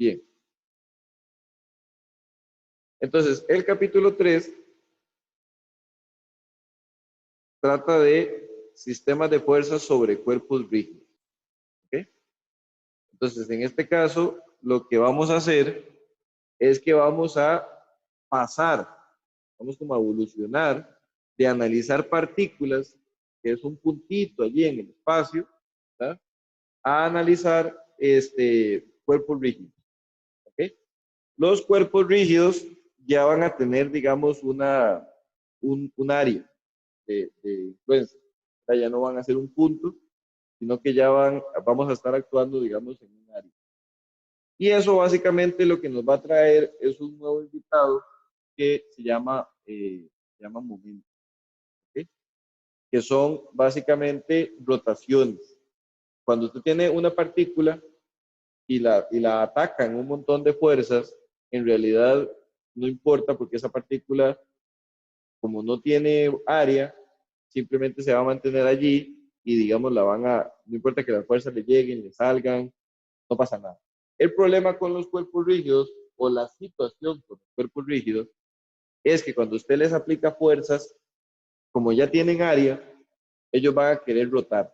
Bien. Entonces, el capítulo 3 trata de sistemas de fuerza sobre cuerpos rígidos. ¿Ok? Entonces, en este caso, lo que vamos a hacer es que vamos a pasar, vamos como a evolucionar de analizar partículas, que es un puntito allí en el espacio, ¿verdad? A analizar cuerpos rígidos. ¿Ok? Los cuerpos rígidos ya van a tener, digamos, un área de influencia. Ya no van a ser un punto, sino que ya vamos a estar actuando, digamos, en un área. Y eso básicamente lo que nos va a traer es un nuevo invitado que se llama momento, ¿okay? Que son básicamente rotaciones. Cuando usted tiene una partícula y la atacan un montón de fuerzas, en realidad no importa porque esa partícula, como no tiene área, simplemente se va a mantener allí y digamos no importa que las fuerzas le lleguen, le salgan, no pasa nada. El problema con los cuerpos rígidos o la situación con los cuerpos rígidos es que cuando usted les aplica fuerzas, como ya tienen área, ellos van a querer rotar.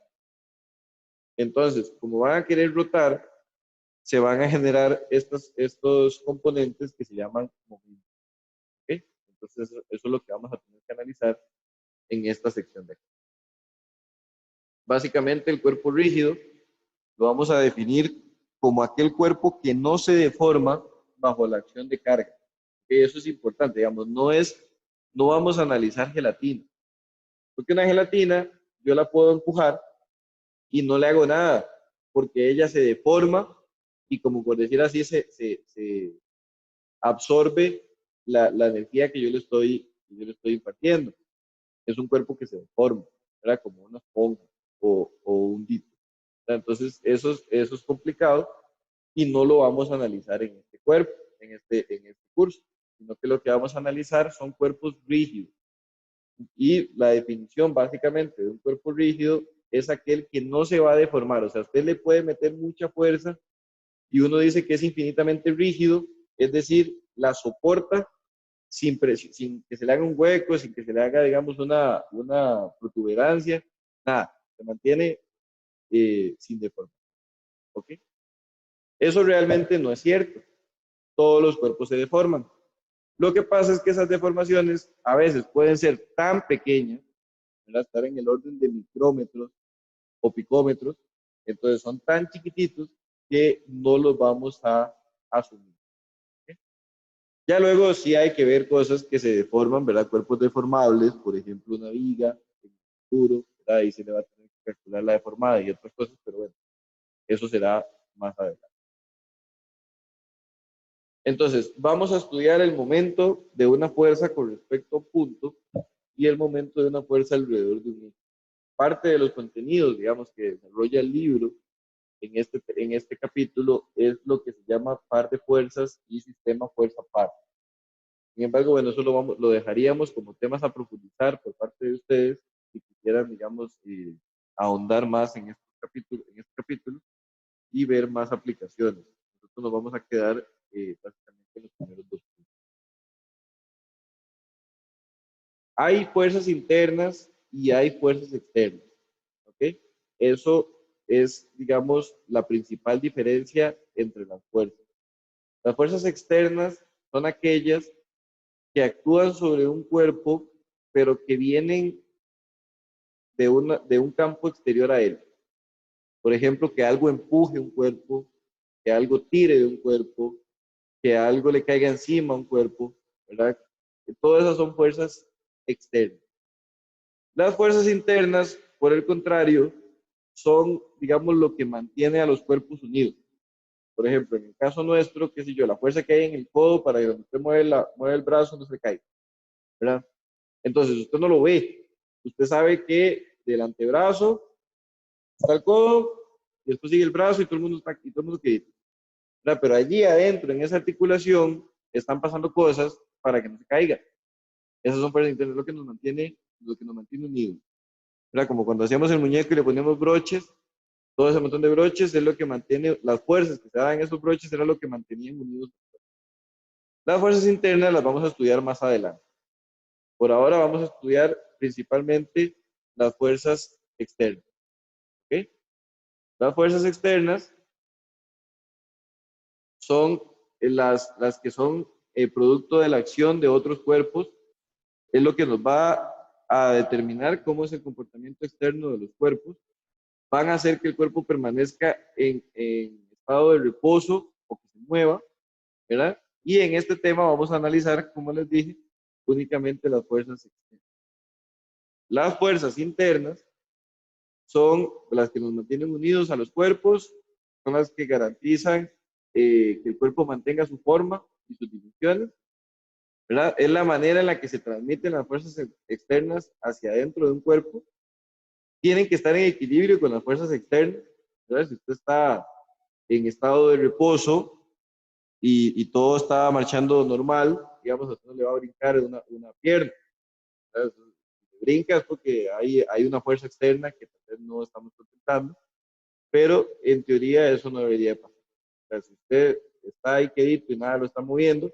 Entonces, como van a querer rotar, se van a generar estos componentes que se llaman momentos. ¿Okay? Entonces, eso es lo que vamos a tener que analizar en esta sección de aquí. Básicamente, el cuerpo rígido lo vamos a definir como aquel cuerpo que no se deforma bajo la acción de carga. ¿Okay? Eso es importante, digamos, no vamos a analizar gelatina, porque una gelatina yo la puedo empujar y no le hago nada, porque ella se deforma y como por decir así, se absorbe la energía que yo le estoy impartiendo. Es un cuerpo que se deforma, ¿verdad? Como una esponja o un dito. Entonces, eso es complicado y no lo vamos a analizar en este cuerpo, en este curso, sino que lo que vamos a analizar son cuerpos rígidos. Y la definición básicamente de un cuerpo rígido es aquel que no se va a deformar. O sea, usted le puede meter mucha fuerza y uno dice que es infinitamente rígido, es decir, la soporta sin que se le haga un hueco, sin que se le haga, digamos, una protuberancia, nada, se mantiene sin deformar. ¿Ok? Eso realmente no es cierto. Todos los cuerpos se deforman. Lo que pasa es que esas deformaciones a veces pueden ser tan pequeñas, ¿verdad? Estar en el orden de micrómetros o picómetros, entonces son tan chiquititos que no los vamos a asumir. ¿Okay? Ya luego sí hay que ver cosas que se deforman, ¿verdad? Cuerpos deformables, por ejemplo, una viga en el futuro, ¿verdad? Ahí se le va a tener que calcular la deformada y otras cosas, pero bueno, eso será más adelante. Entonces, vamos a estudiar el momento de una fuerza con respecto a un punto y el momento de una fuerza alrededor de un eje. Parte de los contenidos, digamos, que desarrolla el libro en este capítulo es lo que se llama par de fuerzas y sistema fuerza-par. Sin embargo, bueno, eso lo dejaríamos como temas a profundizar por parte de ustedes si quisieran, digamos, ahondar más en este capítulo y ver más aplicaciones. Nosotros nos vamos a quedar básicamente en los primeros dos puntos. Hay fuerzas internas y hay fuerzas externas. ¿Ok? Eso es, digamos, la principal diferencia entre las fuerzas. Las fuerzas externas son aquellas que actúan sobre un cuerpo, pero que vienen de un campo exterior a él. Por ejemplo, que algo empuje un cuerpo, que algo tire de un cuerpo, que algo le caiga encima a un cuerpo, ¿verdad? Todas esas son fuerzas externas. Las fuerzas internas, por el contrario, son, digamos, lo que mantiene a los cuerpos unidos. Por ejemplo, en el caso nuestro, qué sé yo, la fuerza que hay en el codo para que cuando usted mueve el brazo no se caiga, ¿verdad? Entonces, usted no lo ve. Usted sabe que del antebrazo está el codo y después sigue el brazo y todo el mundo está aquí, todo el mundo quiere, ¿verdad? Pero allí adentro, en esa articulación, están pasando cosas para que no se caiga. Esas son fuerzas internas, lo que nos mantiene unidos. ¿Verdad? Como cuando hacíamos el muñeco y le poníamos broches, Todo ese montón de broches es lo que mantiene, las fuerzas que se dan en esos broches era lo que mantenían unidos. Las fuerzas internas las vamos a estudiar más adelante. Por ahora vamos a estudiar principalmente las fuerzas externas. ¿Ok? Las fuerzas externas son las que son el producto de la acción de otros cuerpos, es lo que nos va a determinar cómo es el comportamiento externo de los cuerpos, van a hacer que el cuerpo permanezca en estado de reposo o que se mueva, ¿verdad? Y en este tema vamos a analizar, como les dije, únicamente las fuerzas externas. Las fuerzas internas son las que nos mantienen unidos a los cuerpos, son las que garantizan que el cuerpo mantenga su forma y sus dimensiones, ¿verdad? Es la manera en la que se transmiten las fuerzas externas hacia adentro de un cuerpo. Tienen que estar en equilibrio con las fuerzas externas, ¿verdad? Si usted está en estado de reposo y todo está marchando normal, digamos, a usted no le va a brincar una pierna, ¿verdad? Si brinca es porque hay una fuerza externa que tal vez no estamos contemplando, pero en teoría eso no debería pasar. O sea, si usted está ahí quedito y nada lo está moviendo,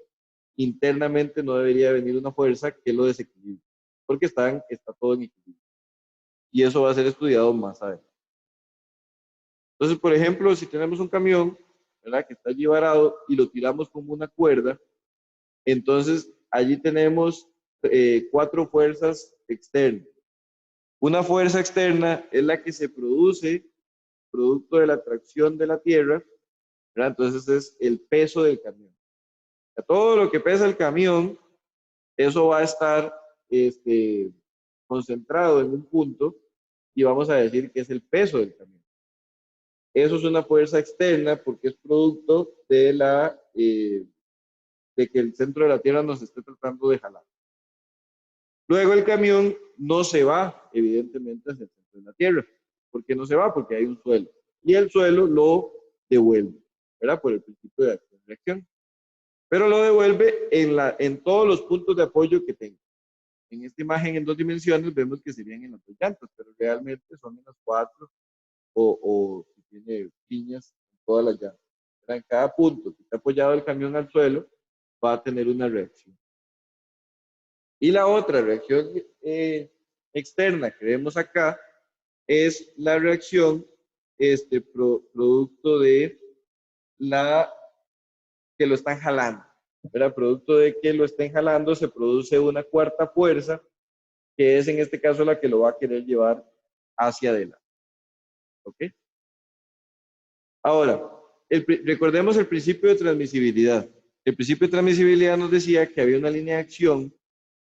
internamente no debería venir una fuerza que lo desequilibre, porque está todo en equilibrio. Y eso va a ser estudiado más adelante. Entonces, por ejemplo, si tenemos un camión, ¿verdad?, que está allí varado y lo tiramos como una cuerda, entonces allí tenemos 4 fuerzas externas. Una fuerza externa es la que se produce producto de la tracción de la tierra, ¿verdad? Entonces es el peso del camión. O sea, todo lo que pesa el camión, eso va a estar concentrado en un punto y vamos a decir que es el peso del camión. Eso es una fuerza externa porque es producto de que el centro de la Tierra nos esté tratando de jalar. Luego el camión no se va, evidentemente, hacia el centro de la Tierra. ¿Por qué no se va? Porque hay un suelo. Y el suelo lo devuelve, ¿verdad? Por el principio de acción-reacción. Pero lo devuelve en todos los puntos de apoyo que tenga. En esta imagen en 2 dimensiones vemos que serían en las 2 llantas, pero realmente son en las 4 o si tiene piñas en todas las llantas. En cada punto que está apoyado el camión al suelo va a tener una reacción. Y la otra reacción externa que vemos acá es la reacción producto de la que lo están jalando. ¿Verdad? Producto de que lo estén jalando se produce una cuarta fuerza que es en este caso la que lo va a querer llevar hacia adelante. ¿Ok? Ahora, recordemos el principio de transmisibilidad. El principio de transmisibilidad nos decía que había una línea de acción,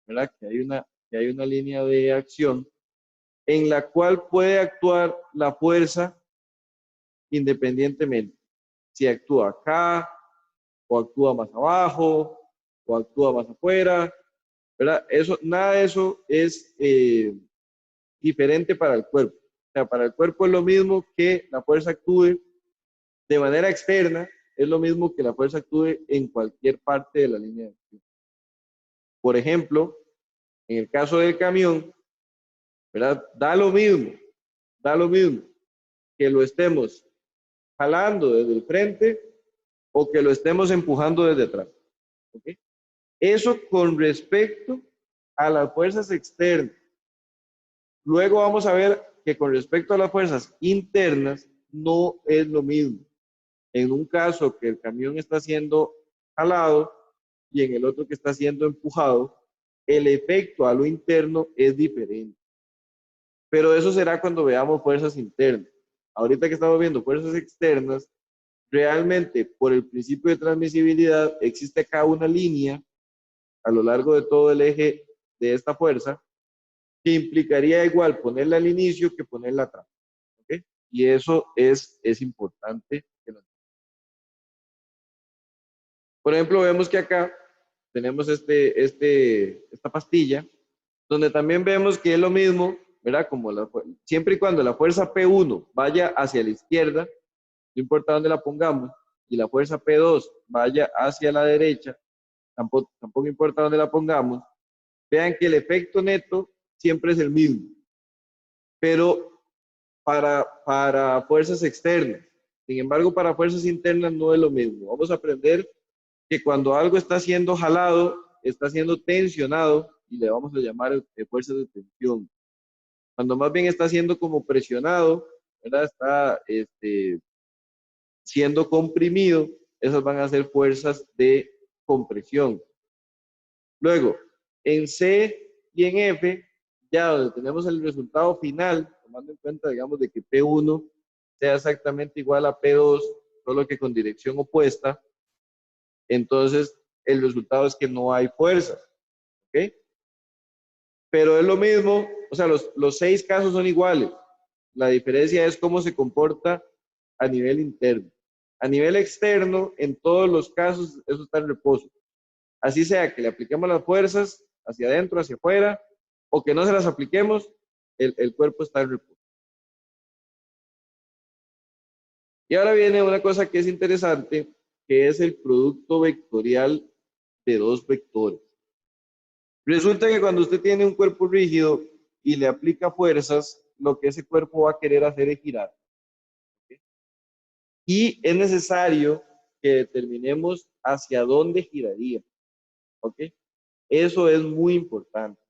¿verdad? Que hay una línea de acción en la cual puede actuar la fuerza independientemente. Si actúa acá, o actúa más abajo, o actúa más afuera, ¿verdad? Nada de eso es diferente para el cuerpo. O sea, para el cuerpo es lo mismo que la fuerza actúe de manera externa, es lo mismo que la fuerza actúe en cualquier parte de la línea de acción. Por ejemplo, en el caso del camión, ¿verdad? Da lo mismo que lo estemos jalando desde el frente o que lo estemos empujando desde atrás. ¿Okay? Eso con respecto a las fuerzas externas. Luego vamos a ver que con respecto a las fuerzas internas no es lo mismo. En un caso que el camión está siendo jalado y en el otro que está siendo empujado, el efecto a lo interno es diferente. Pero eso será cuando veamos fuerzas internas. Ahorita que estamos viendo fuerzas externas, realmente por el principio de transmisibilidad existe acá una línea a lo largo de todo el eje de esta fuerza que implicaría igual ponerla al inicio que ponerla atrás. ¿Okay? Y eso es importante que lo entiendan. Por ejemplo, vemos que acá tenemos esta pastilla, donde también vemos que es lo mismo, ¿verdad? Como siempre y cuando la fuerza P1 vaya hacia la izquierda, no importa dónde la pongamos, y la fuerza P2 vaya hacia la derecha, tampoco importa dónde la pongamos, vean que el efecto neto siempre es el mismo. Pero para fuerzas externas. Sin embargo, para fuerzas internas no es lo mismo. Vamos a aprender que cuando algo está siendo jalado, está siendo tensionado, y le vamos a llamar fuerzas de tensión. Cuando más bien está siendo como presionado, ¿verdad? Está siendo comprimido, esas van a ser fuerzas de compresión. Luego, en C y en F, ya donde tenemos el resultado final, tomando en cuenta, digamos, de que P1 sea exactamente igual a P2, solo que con dirección opuesta, entonces el resultado es que no hay fuerzas, ¿ok? Pero es lo mismo, o sea, los 6 casos son iguales. La diferencia es cómo se comporta a nivel interno. A nivel externo, en todos los casos, eso está en reposo. Así sea que le apliquemos las fuerzas hacia adentro, hacia afuera, o que no se las apliquemos, el cuerpo está en reposo. Y ahora viene una cosa que es interesante, que es el producto vectorial de dos vectores. Resulta que cuando usted tiene un cuerpo rígido y le aplica fuerzas, lo que ese cuerpo va a querer hacer es girar. ¿Okay? Y es necesario que determinemos hacia dónde giraría. ¿Ok? Eso es muy importante.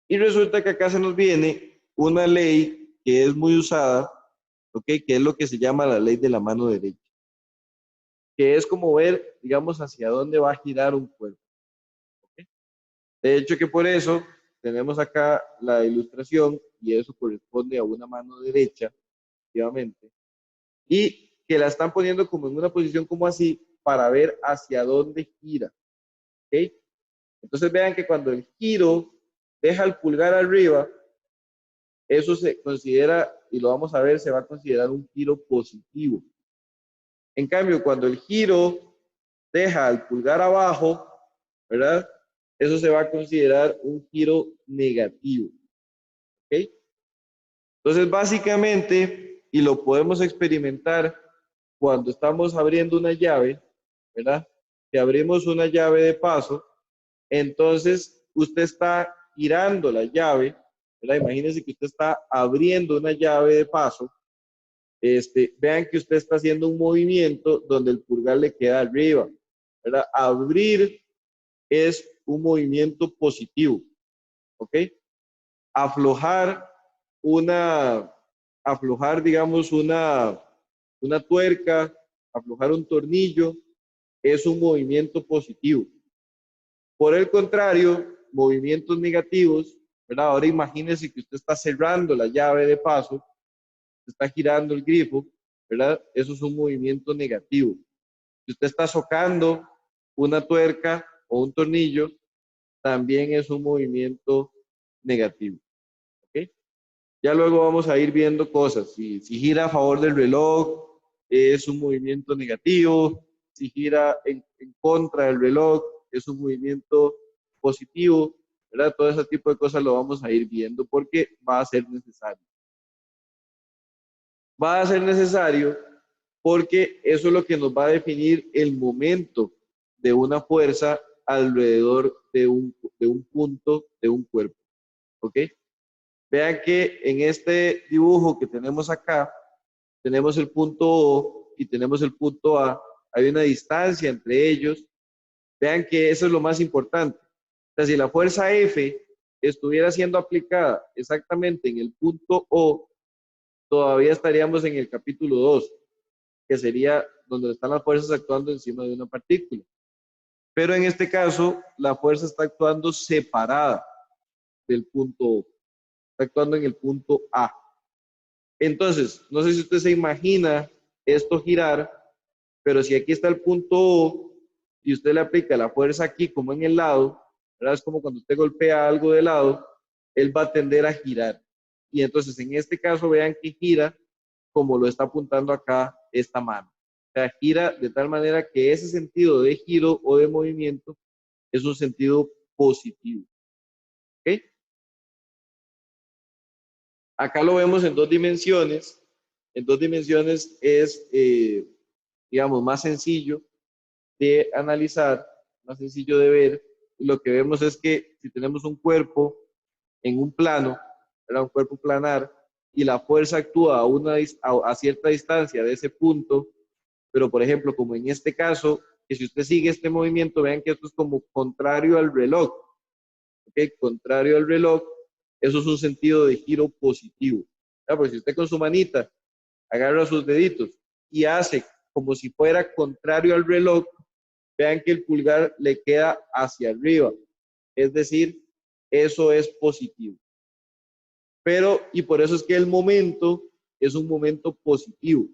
Y resulta que acá se nos viene una ley que es muy usada, ¿ok? Que es lo que se llama la ley de la mano derecha, que es como ver, digamos, hacia dónde va a girar un cuerpo. ¿Ok? De hecho que por eso tenemos acá la ilustración y eso corresponde a una mano derecha, efectivamente, y que la están poniendo como en una posición como así para ver hacia dónde gira. ¿Ok? Entonces vean que cuando el giro deja el pulgar arriba, eso se considera, y lo vamos a ver, se va a considerar un giro positivo. En cambio, cuando el giro deja el pulgar abajo, ¿verdad? Eso se va a considerar un giro negativo. ¿Ok? Entonces, básicamente, y lo podemos experimentar cuando estamos abriendo una llave, ¿verdad? Si abrimos una llave de paso, entonces usted está girando la llave, ¿verdad? Imagínense que usted está abriendo una llave de paso. Vean que usted está haciendo un movimiento donde el pulgar le queda arriba, ¿verdad? Abrir es un movimiento positivo, ¿ok? Aflojar una, aflojar, digamos, una tuerca, aflojar un tornillo, es un movimiento positivo. Por el contrario, movimientos negativos, ¿verdad? Ahora imagínese que usted está cerrando la llave de paso, está girando el grifo, ¿verdad? Eso es un movimiento negativo. Si usted está socando una tuerca o un tornillo, también es un movimiento negativo. ¿Ok? Ya luego vamos a ir viendo cosas. Si gira a favor del reloj, es un movimiento negativo. Si gira en contra del reloj, es un movimiento positivo. ¿Verdad? Todo ese tipo de cosas lo vamos a ir viendo porque va a ser necesario. Va a ser necesario porque eso es lo que nos va a definir el momento de una fuerza alrededor de un punto, de un cuerpo. ¿Ok? Vean que en este dibujo que tenemos acá, tenemos el punto O y tenemos el punto A. Hay una distancia entre ellos. Vean que eso es lo más importante. O sea, si la fuerza F estuviera siendo aplicada exactamente en el punto O, todavía estaríamos en el capítulo 2, que sería donde están las fuerzas actuando encima de una partícula. Pero en este caso, la fuerza está actuando separada del punto O, está actuando en el punto A. Entonces, no sé si usted se imagina esto girar, pero si aquí está el punto O y usted le aplica la fuerza aquí como en el lado, ¿verdad? Es como cuando usted golpea algo de lado, él va a tender a girar. Y entonces en este caso vean que gira como lo está apuntando acá esta mano. O sea, gira de tal manera que ese sentido de giro o de movimiento es un sentido positivo. ¿Ok? Acá lo vemos en dos dimensiones. En dos dimensiones es, digamos, más sencillo de analizar, más sencillo de ver. Y lo que vemos es que si tenemos un cuerpo en un plano, ¿verdad? Un cuerpo planar, y la fuerza actúa a cierta distancia de ese punto, pero por ejemplo, como en este caso, que si usted sigue este movimiento, vean que esto es como contrario al reloj, ¿ok? Contrario al reloj, eso es un sentido de giro positivo. Pues si usted con su manita agarra sus deditos y hace como si fuera contrario al reloj, vean que el pulgar le queda hacia arriba. Es decir, eso es positivo. Pero, y por eso es que el momento es un momento positivo,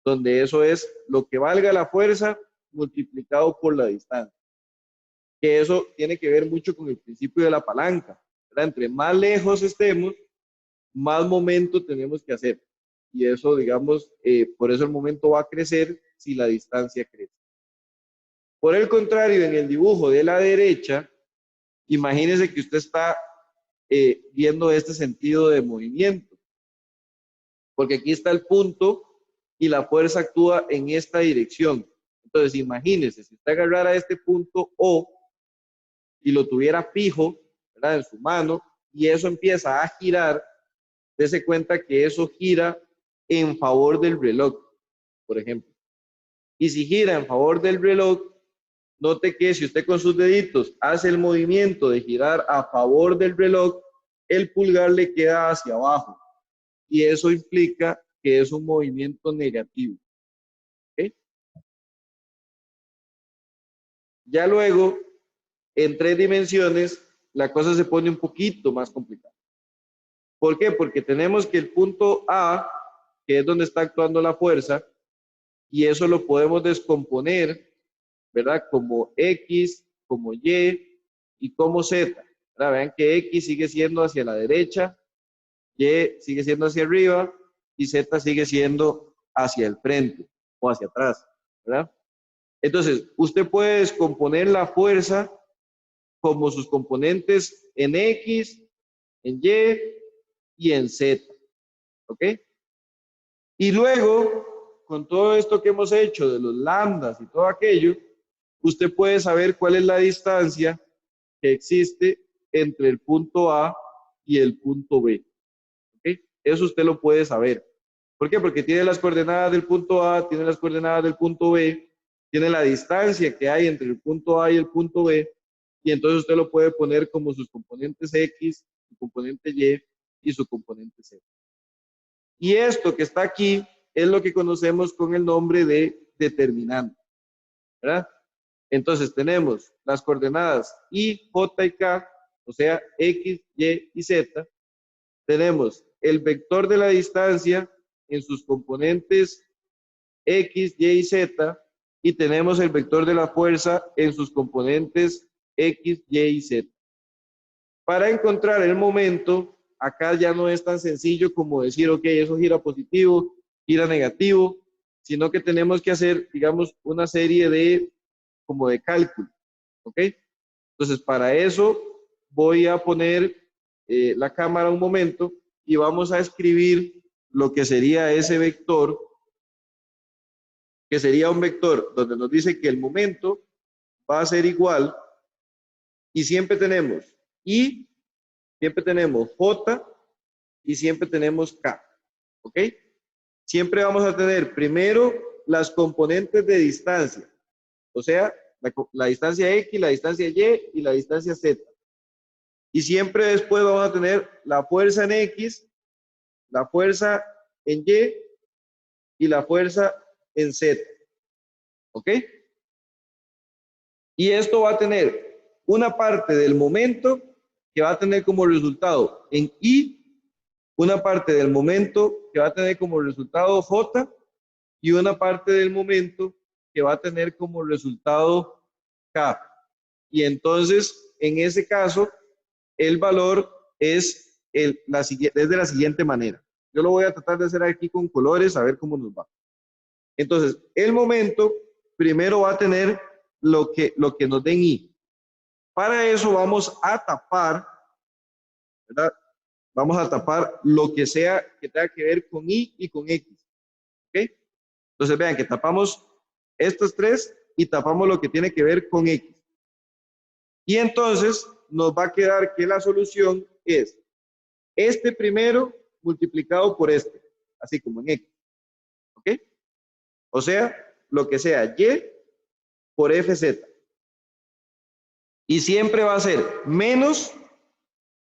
donde eso es lo que valga la fuerza multiplicado por la distancia. Que eso tiene que ver mucho con el principio de la palanca, ¿verdad? Entre más lejos estemos, más momento tenemos que hacer. Y eso, digamos, por eso el momento va a crecer si la distancia crece. Por el contrario, en el dibujo de la derecha, imagínese que usted está viendo este sentido de movimiento, porque aquí está el punto y la fuerza actúa en esta dirección. Entonces, imagínese, si usted agarrara este punto O y lo tuviera fijo, ¿verdad?, en su mano, y eso empieza a girar, dése cuenta que eso gira en favor del reloj, por ejemplo. Y si gira en favor del reloj, note que si usted con sus deditos hace el movimiento de girar a favor del reloj, el pulgar le queda hacia abajo. Y eso implica que es un movimiento negativo. ¿Okay? Ya luego, en 3 dimensiones, la cosa se pone un poquito más complicada. ¿Por qué? Porque tenemos que el punto A, que es donde está actuando la fuerza, y eso lo podemos descomponer, ¿verdad? Como X, como Y y como Z. ¿Verdad? Vean que X sigue siendo hacia la derecha, Y sigue siendo hacia arriba y Z sigue siendo hacia el frente o hacia atrás, ¿verdad? Entonces, usted puede descomponer la fuerza como sus componentes en X, en Y y en Z, ¿ok? Y luego, con todo esto que hemos hecho de los lambdas y todo aquello, usted puede saber cuál es la distancia que existe entre el punto A y el punto B. ¿Okay? Eso usted lo puede saber. ¿Por qué? Porque tiene las coordenadas del punto A, tiene las coordenadas del punto B, tiene la distancia que hay entre el punto A y el punto B, y entonces usted lo puede poner como sus componentes X, su componente Y y su componente Z. Y esto que está aquí es lo que conocemos con el nombre de determinante, ¿verdad? Entonces tenemos las coordenadas I, J y K, o sea, X, Y y Z. Tenemos el vector de la distancia en sus componentes X, Y y Z, y tenemos el vector de la fuerza en sus componentes X, Y y Z. Para encontrar el momento, acá ya no es tan sencillo como decir, ok, eso gira positivo, gira negativo, sino que tenemos que hacer, digamos, una serie de, como de cálculo, ¿ok? Entonces, para eso voy a poner la cámara un momento y vamos a escribir lo que sería ese vector, que sería un vector donde nos dice que el momento va a ser igual y siempre tenemos I, siempre tenemos J y siempre tenemos K, ¿ok? Siempre vamos a tener primero las componentes de distancia, o sea, la distancia X, la distancia Y y la distancia Z. Y siempre después vamos a tener la fuerza en X, la fuerza en Y y la fuerza en Z. ¿Ok? Y esto va a tener una parte del momento que va a tener como resultado en I, una parte del momento que va a tener como resultado J y una parte del momento que va a tener como resultado K. Y entonces, en ese caso, el valor es, es de la siguiente manera. Yo lo voy a tratar de hacer aquí con colores, a ver cómo nos va. Entonces, el momento primero va a tener lo que nos den I. Para eso vamos a tapar, ¿verdad? Vamos a tapar lo que sea que tenga que ver con I y con X. ¿Ok? Entonces, vean que tapamos estos tres y tapamos lo que tiene que ver con X. Y entonces nos va a quedar que la solución es este primero multiplicado por este, así como en X. ¿Ok? O sea, lo que sea Y por FZ. Y siempre va a ser menos,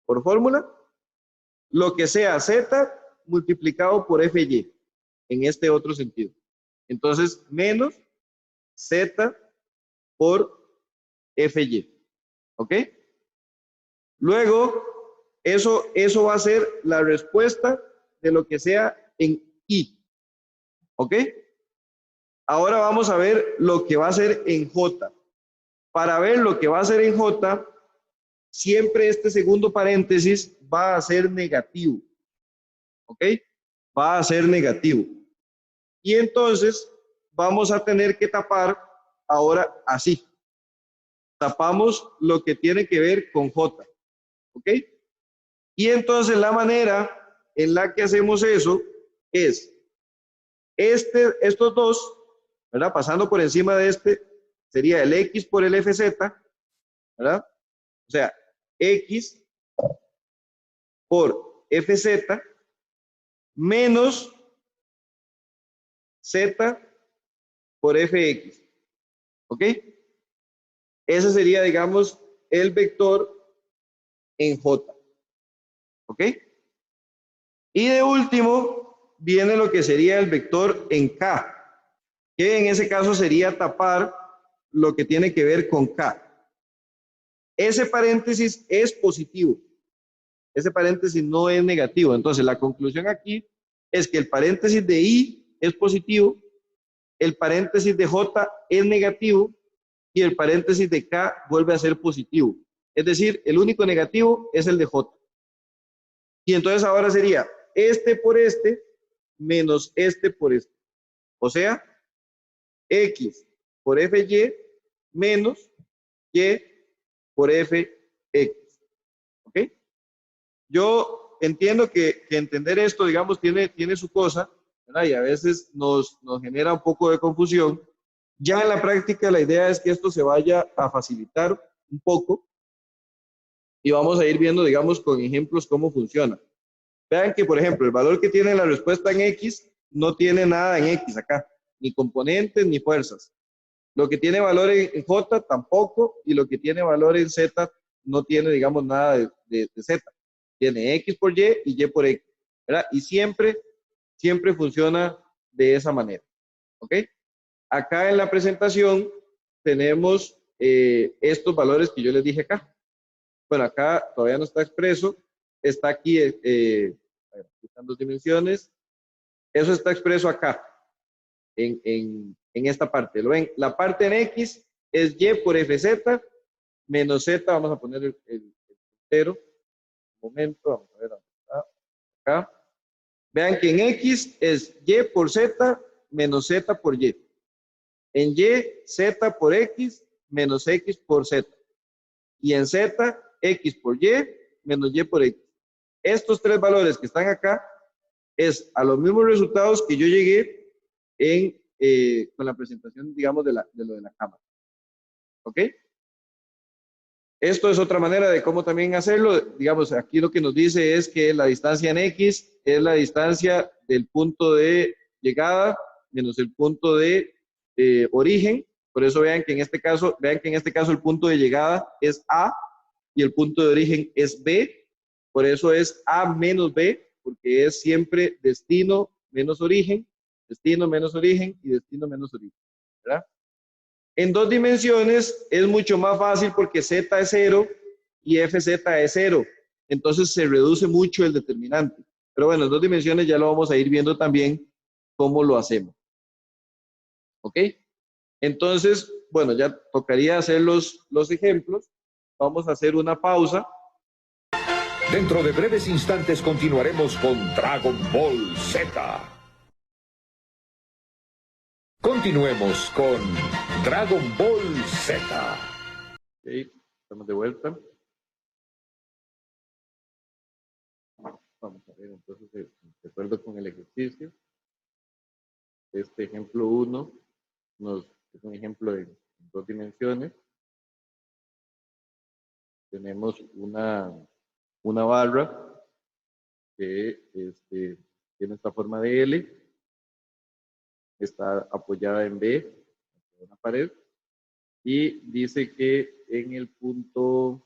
por fórmula, lo que sea Z multiplicado por FY, en este otro sentido. Entonces, menos Z por FY. ¿Ok? Luego, eso va a ser la respuesta de lo que sea en I. ¿Ok? Ahora vamos a ver lo que va a ser en J. Para ver lo que va a ser en J, siempre este segundo paréntesis va a ser negativo. ¿Ok? Va a ser negativo. Y entonces vamos a tener que tapar ahora así. Tapamos lo que tiene que ver con J. ¿Ok? Y entonces la manera en la que hacemos eso es estos dos, ¿verdad? Pasando por encima de este, sería el X por el FZ, ¿verdad? O sea, X por FZ menos Z por FX. ¿Ok? Ese sería, digamos, el vector en J. ¿Ok? Y de último, viene lo que sería el vector en K, que en ese caso sería tapar lo que tiene que ver con K. Ese paréntesis es positivo. Ese paréntesis no es negativo. Entonces, la conclusión aquí es que el paréntesis de I es positivo, el paréntesis de J es negativo y el paréntesis de K vuelve a ser positivo. Es decir, el único negativo es el de J. Y entonces ahora sería este por este menos este por este. O sea, X por FY menos Y por FX. ¿Ok? Yo entiendo que entender esto, digamos, tiene su cosa, ¿verdad? Y a veces nos genera un poco de confusión. Ya en la práctica la idea es que esto se vaya a facilitar un poco y vamos a ir viendo, digamos, con ejemplos cómo funciona. Vean que, por ejemplo, el valor que tiene la respuesta en X no tiene nada en X acá, ni componentes ni fuerzas. Lo que tiene valor en J tampoco, y lo que tiene valor en Z no tiene, digamos, nada de Z. Tiene X por Y por X, ¿verdad? Y siempre funciona de esa manera, ¿ok? Acá en la presentación tenemos estos valores que yo les dije acá. Bueno, acá todavía no está expreso, está aquí, están dos dimensiones, eso está expreso acá, en esta parte. ¿Lo ven? La parte en X es Y por FZ menos Z, vamos a poner el cero. Un momento, vamos a ver acá. Vean que en X es Y por Z menos Z por Y. En Y, Z por X menos X por Z. Y en Z, X por Y menos Y por X. Estos tres valores que están acá es a los mismos resultados que yo llegué con la presentación, digamos, de lo de la cámara. ¿Ok? Esto es otra manera de cómo también hacerlo. Digamos, aquí lo que nos dice es que la distancia en X es la distancia del punto de llegada menos el punto de origen. Por eso vean que en este caso el punto de llegada es A y el punto de origen es B. Por eso es A menos B, porque es siempre destino menos origen y destino menos origen, ¿verdad? En dos dimensiones es mucho más fácil porque Z es 0 y FZ es 0. Entonces se reduce mucho el determinante. Pero bueno, en dos dimensiones ya lo vamos a ir viendo también cómo lo hacemos. ¿Ok? Entonces, bueno, ya tocaría hacer los ejemplos. Vamos a hacer una pausa. Dentro de breves instantes continuaremos con Dragon Ball Z. Continuemos con Dragon Ball Z. Ok, estamos de vuelta. Vamos a ver, entonces, de acuerdo con el ejercicio. Este ejemplo 1 es un ejemplo en dos dimensiones. Tenemos una barra que tiene esta forma de L, está apoyada en B, en una pared, y dice que en el punto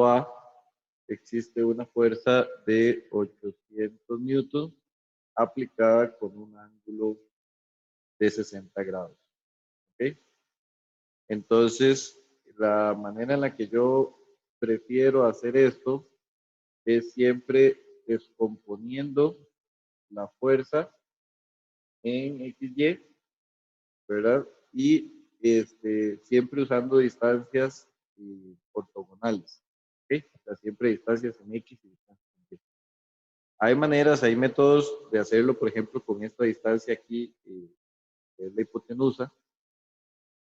A existe una fuerza de 800 newtons aplicada con un ángulo de 60 grados. ¿Ok? Entonces, la manera en la que yo prefiero hacer esto es siempre descomponiendo la fuerza en XY, ¿verdad? Y siempre usando distancias ortogonales, ¿ok? O sea, siempre distancias en X y distancias en Y. Hay maneras, hay métodos de hacerlo, por ejemplo, con esta distancia aquí, que es la hipotenusa,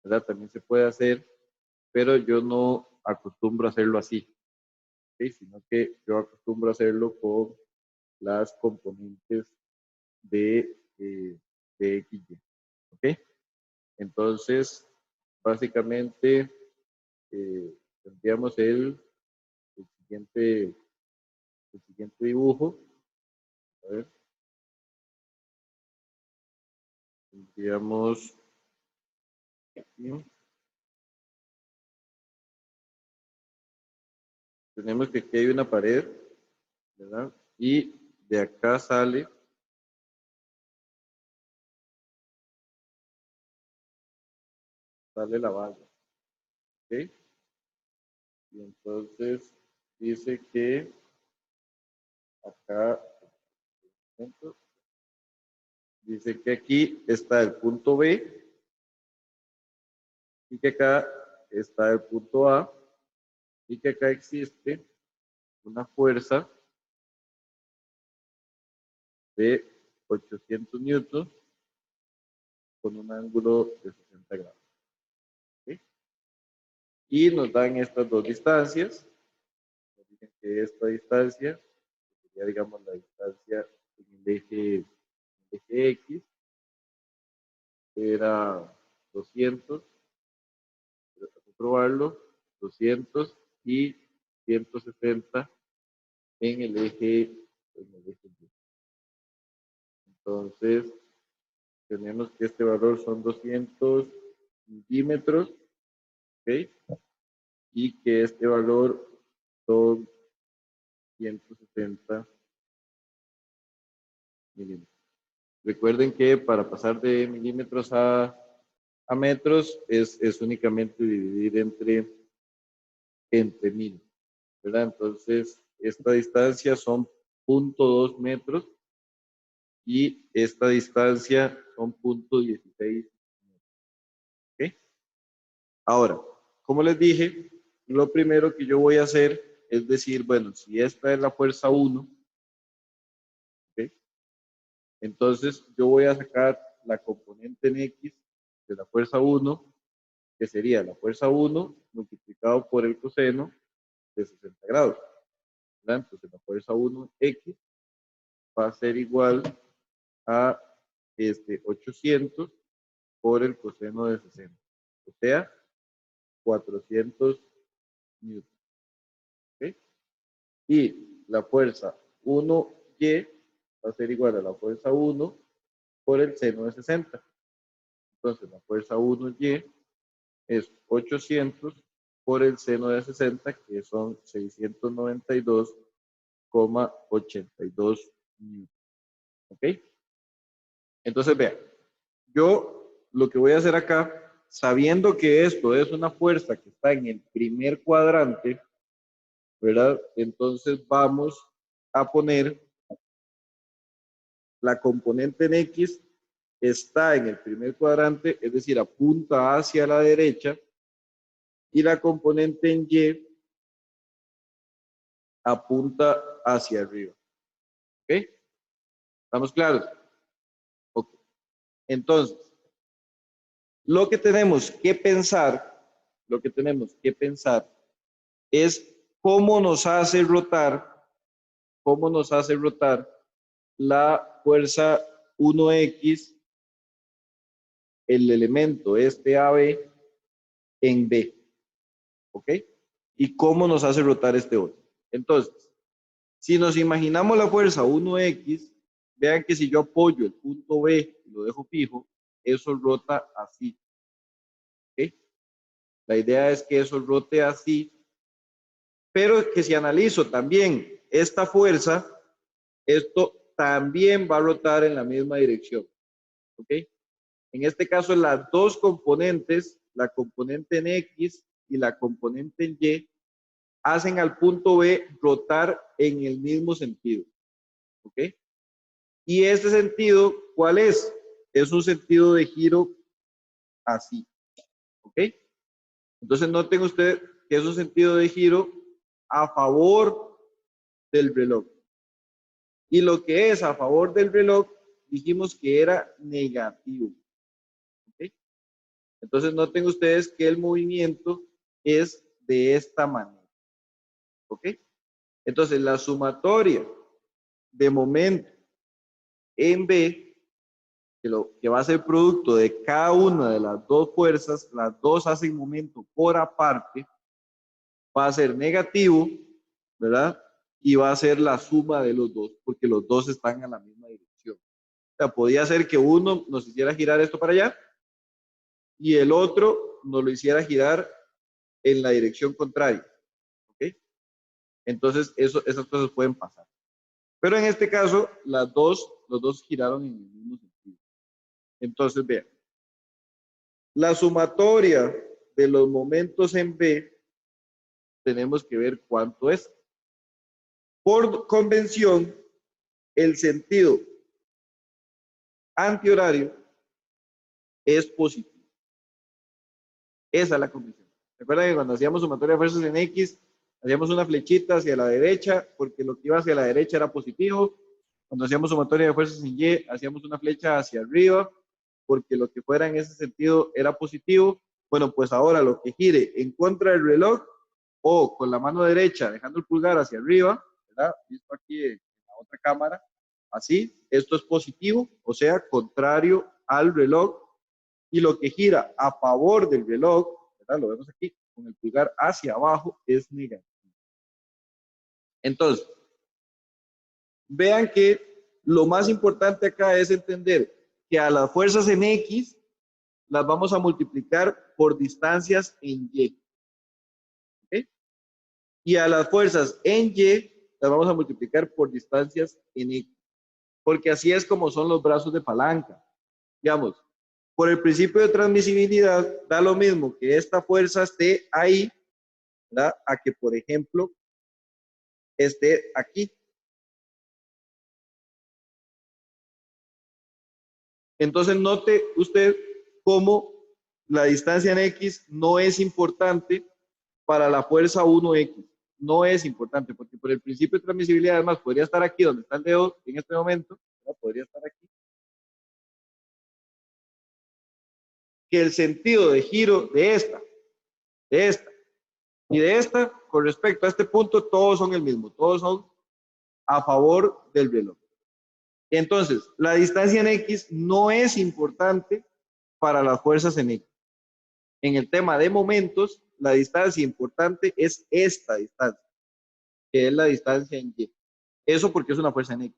¿verdad? También se puede hacer, pero yo no acostumbro a hacerlo así, ¿ok? Sino que yo acostumbro a hacerlo con las componentes de XY, ¿ok? Entonces, básicamente, tendríamos el siguiente, el siguiente dibujo. A ver, tendríamos aquí, tenemos que aquí hay una pared, ¿verdad? Y de acá sale la base, ¿ok? Y entonces dice que acá, dice que aquí está el punto B y que acá está el punto A y que acá existe una fuerza de 800 newtons con un ángulo de 60 grados. ¿Okay? Y nos dan estas dos distancias. Nos dicen que esta distancia sería, digamos, la distancia en el eje X, era 200, para comprobarlo, 200 y 160 en el eje Y. Entonces, tenemos que este valor son 200 milímetros, ¿ok? Y que este valor son 160 milímetros. Recuerden que para pasar de milímetros a metros es únicamente dividir entre 1000, ¿verdad? Entonces, esta distancia son 0.2 metros y esta distancia son 0.16 metros. ¿Ok? Ahora, como les dije, lo primero que yo voy a hacer es decir, bueno, si esta es la fuerza 1, ¿ok? Entonces yo voy a sacar la componente en X de la fuerza 1, que sería la fuerza 1 multiplicado por el coseno de 60 grados, ¿verdad? Entonces la fuerza 1X va a ser igual a 800 por el coseno de 60, o sea, 400 newtons, ¿ok? Y la fuerza 1Y va a ser igual a la fuerza 1 por el seno de 60. Entonces la fuerza 1Y es 800 por el seno de 60, que son 692,82 newtons. ¿Ok? Entonces, vean, yo lo que voy a hacer acá, sabiendo que esto es una fuerza que está en el primer cuadrante, ¿verdad? Entonces vamos a poner la componente en X, está en el primer cuadrante, es decir, apunta hacia la derecha, y la componente en Y apunta hacia arriba. ¿Ok? ¿Estamos claros? Ok. Entonces, lo que tenemos que pensar, es cómo nos hace rotar la fuerza 1X, el elemento este AB en B. ¿Ok? Y cómo nos hace rotar este otro. Entonces, Si nos imaginamos la fuerza 1x, vean que si yo apoyo el punto B y lo dejo fijo, eso rota así. ¿Okay? La idea es que eso rote así, pero que si analizo también esta fuerza, esto también va a rotar en la misma dirección. ¿Ok? En este caso, las dos componentes, la componente en X y la componente en Y, hacen al punto B rotar en el mismo sentido. ¿Ok? Y este sentido, ¿cuál es? Es un sentido de giro así. ¿Ok? Entonces noten ustedes que es un sentido de giro a favor del reloj. Y lo que es a favor del reloj, dijimos que era negativo. ¿Ok? Entonces noten ustedes que el movimiento es de esta manera. ¿Ok? Entonces la sumatoria de momento en B, que va a ser producto de cada una de las dos fuerzas, las dos hacen momento por aparte, va a ser negativo, ¿verdad? Y va a ser la suma de los dos, porque los dos están en la misma dirección. O sea, podía ser que uno nos hiciera girar esto para allá y el otro nos lo hiciera girar en la dirección contraria. ¿Ok? Entonces, esas cosas pueden pasar. Pero en este caso, los dos giraron en el mismo sentido. Entonces, vean, la sumatoria de los momentos en B, tenemos que ver cuánto es. Por convención, el sentido antihorario es positivo. Esa es la convención. Recuerden que cuando hacíamos sumatoria de fuerzas en X, hacíamos una flechita hacia la derecha, porque lo que iba hacia la derecha era positivo. Cuando hacíamos sumatoria de fuerzas en Y, hacíamos una flecha hacia arriba, porque lo que fuera en ese sentido era positivo. Bueno, pues ahora lo que gire en contra del reloj o con la mano derecha dejando el pulgar hacia arriba, ¿verdad? Visto aquí en la otra cámara, así, esto es positivo, o sea, contrario al reloj, y lo que gira a favor del reloj, ¿verdad? Lo vemos aquí, con el pulgar hacia abajo, es negativo. Entonces, vean que lo más importante acá es entender que a las fuerzas en X las vamos a multiplicar por distancias en Y. ¿Okay? Y a las fuerzas en Y las vamos a multiplicar por distancias en X. Porque así es como son los brazos de palanca. Digamos, por el principio de transmisibilidad, da lo mismo que esta fuerza esté ahí, ¿verdad? A que, por ejemplo, esté aquí. Entonces, note usted cómo la distancia en X no es importante para la fuerza 1X. No es importante, porque por el principio de transmisibilidad, además, podría estar aquí donde está el dedo en este momento, ¿verdad? Podría estar aquí. Que el sentido de giro de esta y de esta, con respecto a este punto, todos son el mismo, todos son a favor del reloj. Entonces, la distancia en X no es importante para las fuerzas en X. En el tema de momentos, la distancia importante es esta distancia, que es la distancia en Y. Eso porque es una fuerza en X.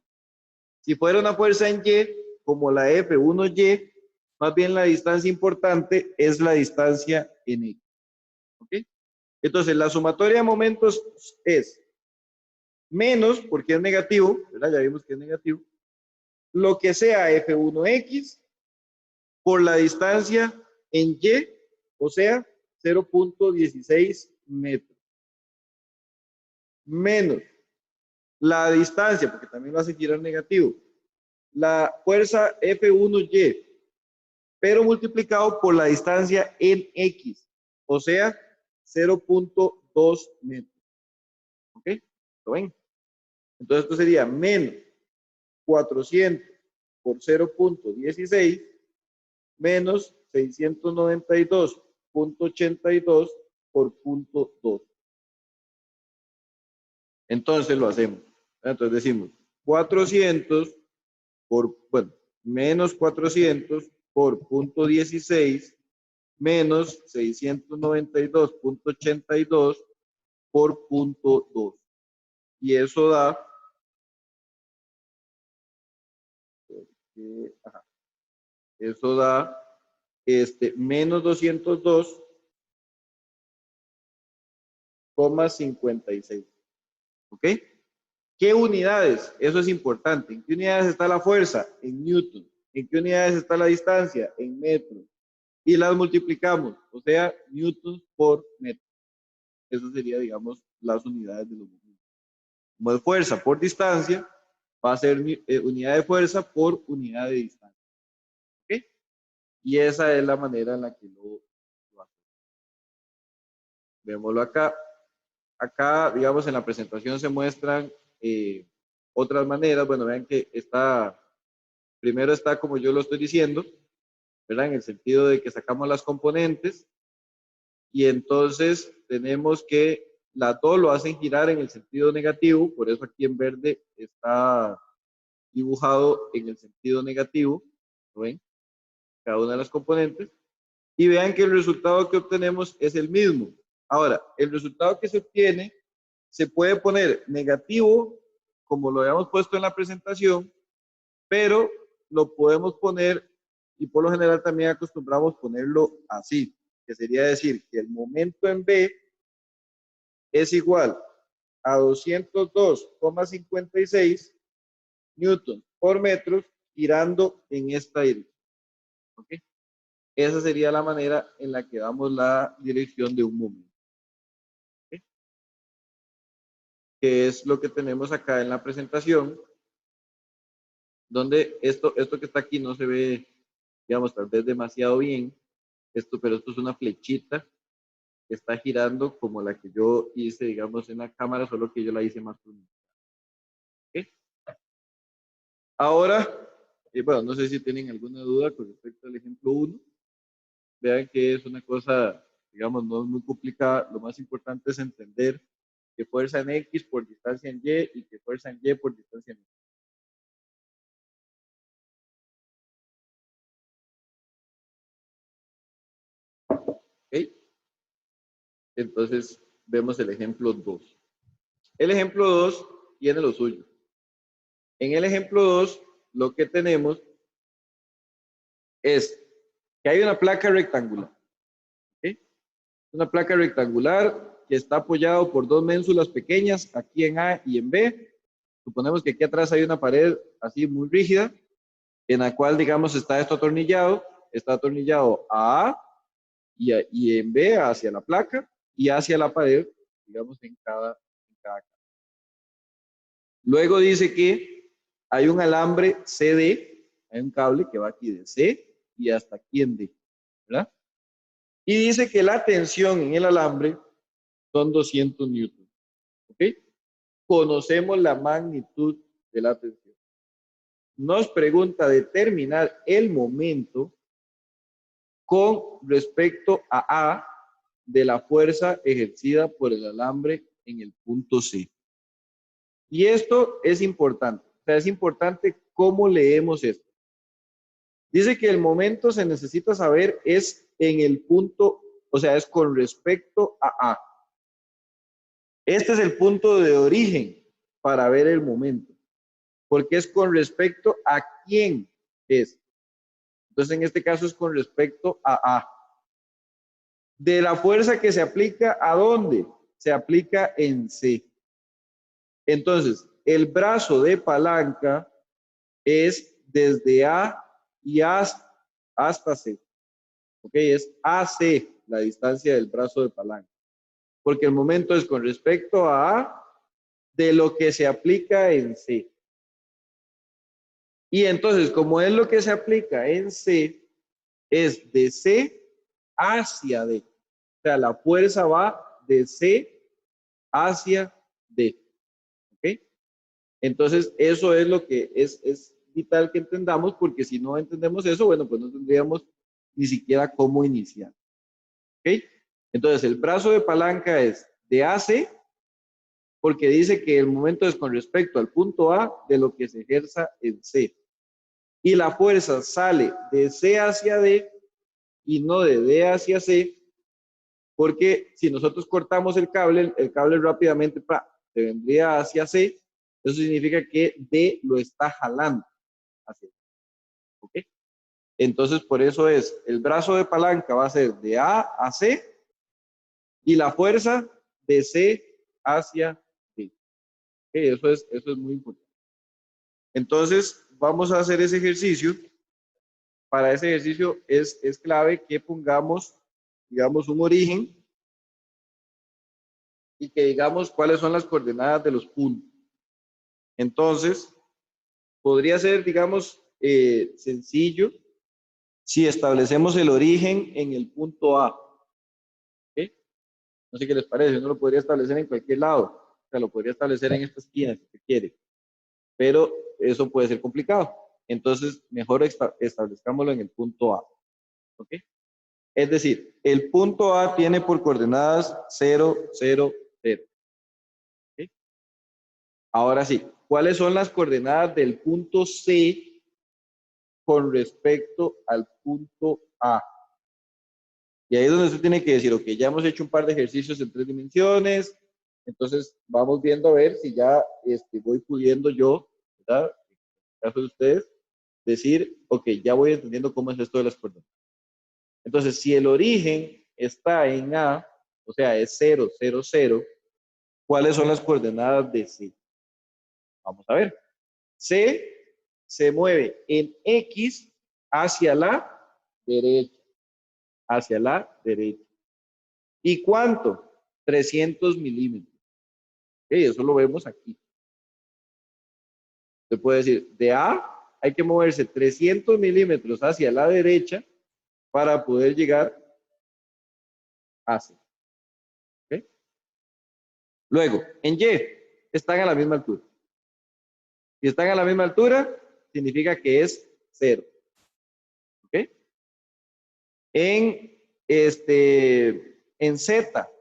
Si fuera una fuerza en Y, como la F1Y, más bien la distancia importante es la distancia en X. ¿Ok? Entonces, la sumatoria de momentos es menos, porque es negativo, ¿verdad? Ya vimos que es negativo, lo que sea F1X por la distancia en Y, o sea, 0.16 metros. Menos la distancia, porque también lo hace girar negativo, la fuerza F1Y, pero multiplicado por la distancia en X, o sea, 0.2 metros. ¿Ok? ¿Lo ven? Entonces esto sería menos 400 por 0.16 menos 692.82 por punto 2. Entonces lo hacemos. Entonces decimos 400 por, bueno, menos 400 por punto 16 menos 692.82 por punto 2. Y eso da ajá, eso da menos 202,56. ¿Ok? ¿Qué unidades? Eso es importante. ¿En qué unidades está la fuerza? En newton. ¿En qué unidades está la distancia? En metros. Y las multiplicamos, o sea, newtons por metro. Eso sería, digamos, las unidades de los movimientos. Como es fuerza por distancia, va a ser unidad de fuerza por unidad de distancia. ¿Ok? Y esa es la manera en la que lo hacemos. Vémoslo acá. Acá, digamos, en la presentación se muestran otras maneras. Bueno, vean que primero está como yo lo estoy diciendo, ¿verdad? En el sentido de que sacamos las componentes y entonces tenemos que las dos lo hacen girar en el sentido negativo, por eso aquí en verde está dibujado en el sentido negativo, ¿lo ven? Cada una de las componentes. Y vean que el resultado que obtenemos es el mismo. Ahora, el resultado que se obtiene se puede poner negativo, como lo habíamos puesto en la presentación, pero lo podemos poner, y por lo general también acostumbramos ponerlo así, que sería decir que el momento en B es igual a 202,56 newtons por metro girando en esta dirección. ¿Okay? Esa sería la manera en la que damos la dirección de un momento. ¿Okay? Que es lo que tenemos acá en la presentación, donde esto que está aquí no se ve, digamos, tal vez demasiado bien, pero esto es una flechita que está girando como la que yo hice, digamos, en la cámara, solo que yo la hice más pronunciada. ¿Okay? Ahora, bueno, no sé si tienen alguna duda con respecto al ejemplo 1. Vean que es una cosa, digamos, no es muy complicada. Lo más importante es entender que fuerza en X por distancia en Y y que fuerza en Y por distancia en X. ¿Okay? Entonces, vemos el ejemplo 2. El ejemplo 2 tiene lo suyo. En el ejemplo 2, lo que tenemos es que hay una placa rectangular. ¿Okay? Una placa rectangular que está apoyado por dos ménsulas pequeñas, aquí en A y en B. Suponemos que aquí atrás hay una pared así muy rígida, en la cual, digamos, está atornillado a A y en B hacia la placa y hacia la pared, digamos, en cada caso. Luego dice que hay un alambre CD, hay un cable que va aquí de C y hasta aquí en D, ¿verdad? Y dice que la tensión en el alambre son 200 newtons, ¿ok? Conocemos la magnitud de la tensión. Nos pregunta determinar el momento con respecto a A de la fuerza ejercida por el alambre en el punto C. Y esto es importante. O sea, es importante cómo leemos esto. Dice que el momento se necesita saber es en el punto, o sea, es con respecto a A. Este es el punto de origen para ver el momento, porque es con respecto a quién es. Entonces, en este caso es con respecto a A. De la fuerza que se aplica, ¿a dónde? Se aplica en C. Entonces, el brazo de palanca es desde A y hasta C. ¿Ok? Es AC la distancia del brazo de palanca. Porque el momento es con respecto a de lo que se aplica en C. Y entonces, como es lo que se aplica en C, es de C hacia D. O sea, la fuerza va de C hacia D. ¿Ok? Entonces, eso es lo que es vital que entendamos, porque si no entendemos eso, bueno, pues no tendríamos ni siquiera cómo iniciar. ¿Ok? Entonces, el brazo de palanca es de AC, porque dice que el momento es con respecto al punto A de lo que se ejerza en C. Y la fuerza sale de C hacia D y no de D hacia C, porque si nosotros cortamos el cable rápidamente se vendría hacia C, eso significa que D lo está jalando hacia C. ¿Ok? Entonces, por eso el brazo de palanca va a ser de A a C y la fuerza de C hacia D. ¿Ok? Eso es muy importante. Entonces, vamos a hacer ese ejercicio. Para ese ejercicio es clave que pongamos, digamos, un origen y que digamos cuáles son las coordenadas de los puntos. Entonces, podría ser, digamos, sencillo si establecemos el origen en el punto A. ¿Ok? No sé qué les parece, uno lo podría establecer en cualquier lado. O sea, lo podría establecer en esta esquina si se quiere. Pero eso puede ser complicado. Entonces, mejor establezcámoslo en el punto A. ¿Ok? Es decir, el punto A tiene por coordenadas 0, 0, 0. ¿Ok? Ahora sí, ¿cuáles son las coordenadas del punto C con respecto al punto A? Y ahí es donde usted tiene que decir, ok, ya hemos hecho un par de ejercicios en 3 dimensiones, entonces vamos viendo a ver si ya voy pudiendo yo, ¿verdad? En el caso de ustedes, decir, ok, ya voy entendiendo cómo es esto de las coordenadas. Entonces, si el origen está en A, o sea, es 0, 0, 0, ¿cuáles son las coordenadas de C? Vamos a ver. C se mueve en X hacia la derecha, hacia la derecha. ¿Y cuánto? 300 milímetros. Okay, eso lo vemos aquí. Se puede decir, de A hay que moverse 300 milímetros hacia la derecha para poder llegar a C. ¿Okay? Luego, en Y, están a la misma altura. Si están a la misma altura, significa que es 0. ¿Ok? En Z,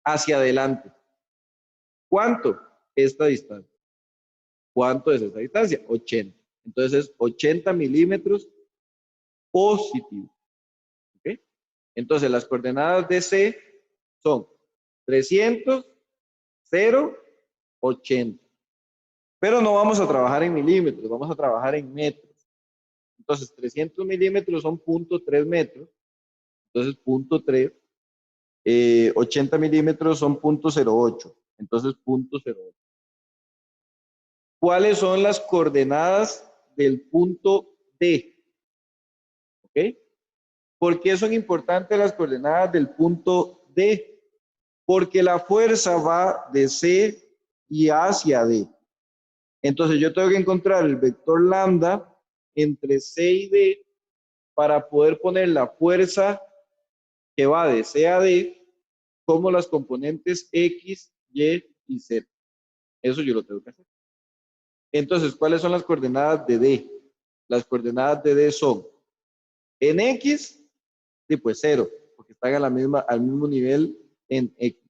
hacia adelante. ¿Cuánto? Esta distancia. ¿Cuánto es esta distancia? 80. Entonces es 80 milímetros positivo. ¿Ok? Entonces las coordenadas de C son 300, 0, 80. Pero no vamos a trabajar en milímetros, vamos a trabajar en metros. Entonces 300 milímetros son 0.3 metros. Entonces 0.3. 80 milímetros son 0.08. Entonces 0.08. ¿Cuáles son las coordenadas del punto D? ¿Ok? ¿Por qué son importantes las coordenadas del punto D? Porque la fuerza va de C y hacia D. Entonces yo tengo que encontrar el vector lambda entre C y D para poder poner la fuerza que va de C a D como las componentes X, Y y Z. Eso yo lo tengo que hacer. Entonces, ¿cuáles son las coordenadas de D? Las coordenadas de D son en X, y pues 0, porque están al mismo nivel en X.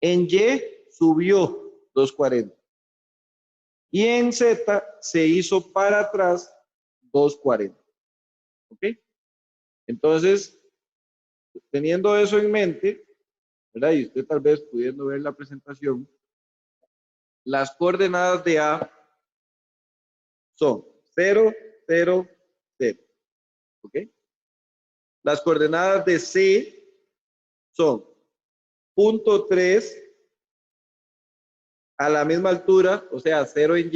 En Y subió 240. Y en Z se hizo para atrás 240. ¿Ok? Entonces, teniendo eso en mente, ¿verdad? Y usted tal vez pudiendo ver la presentación, las coordenadas de A son 0, 0, 0. ¿Ok? Las coordenadas de C son 0.3 a la misma altura, o sea, 0 en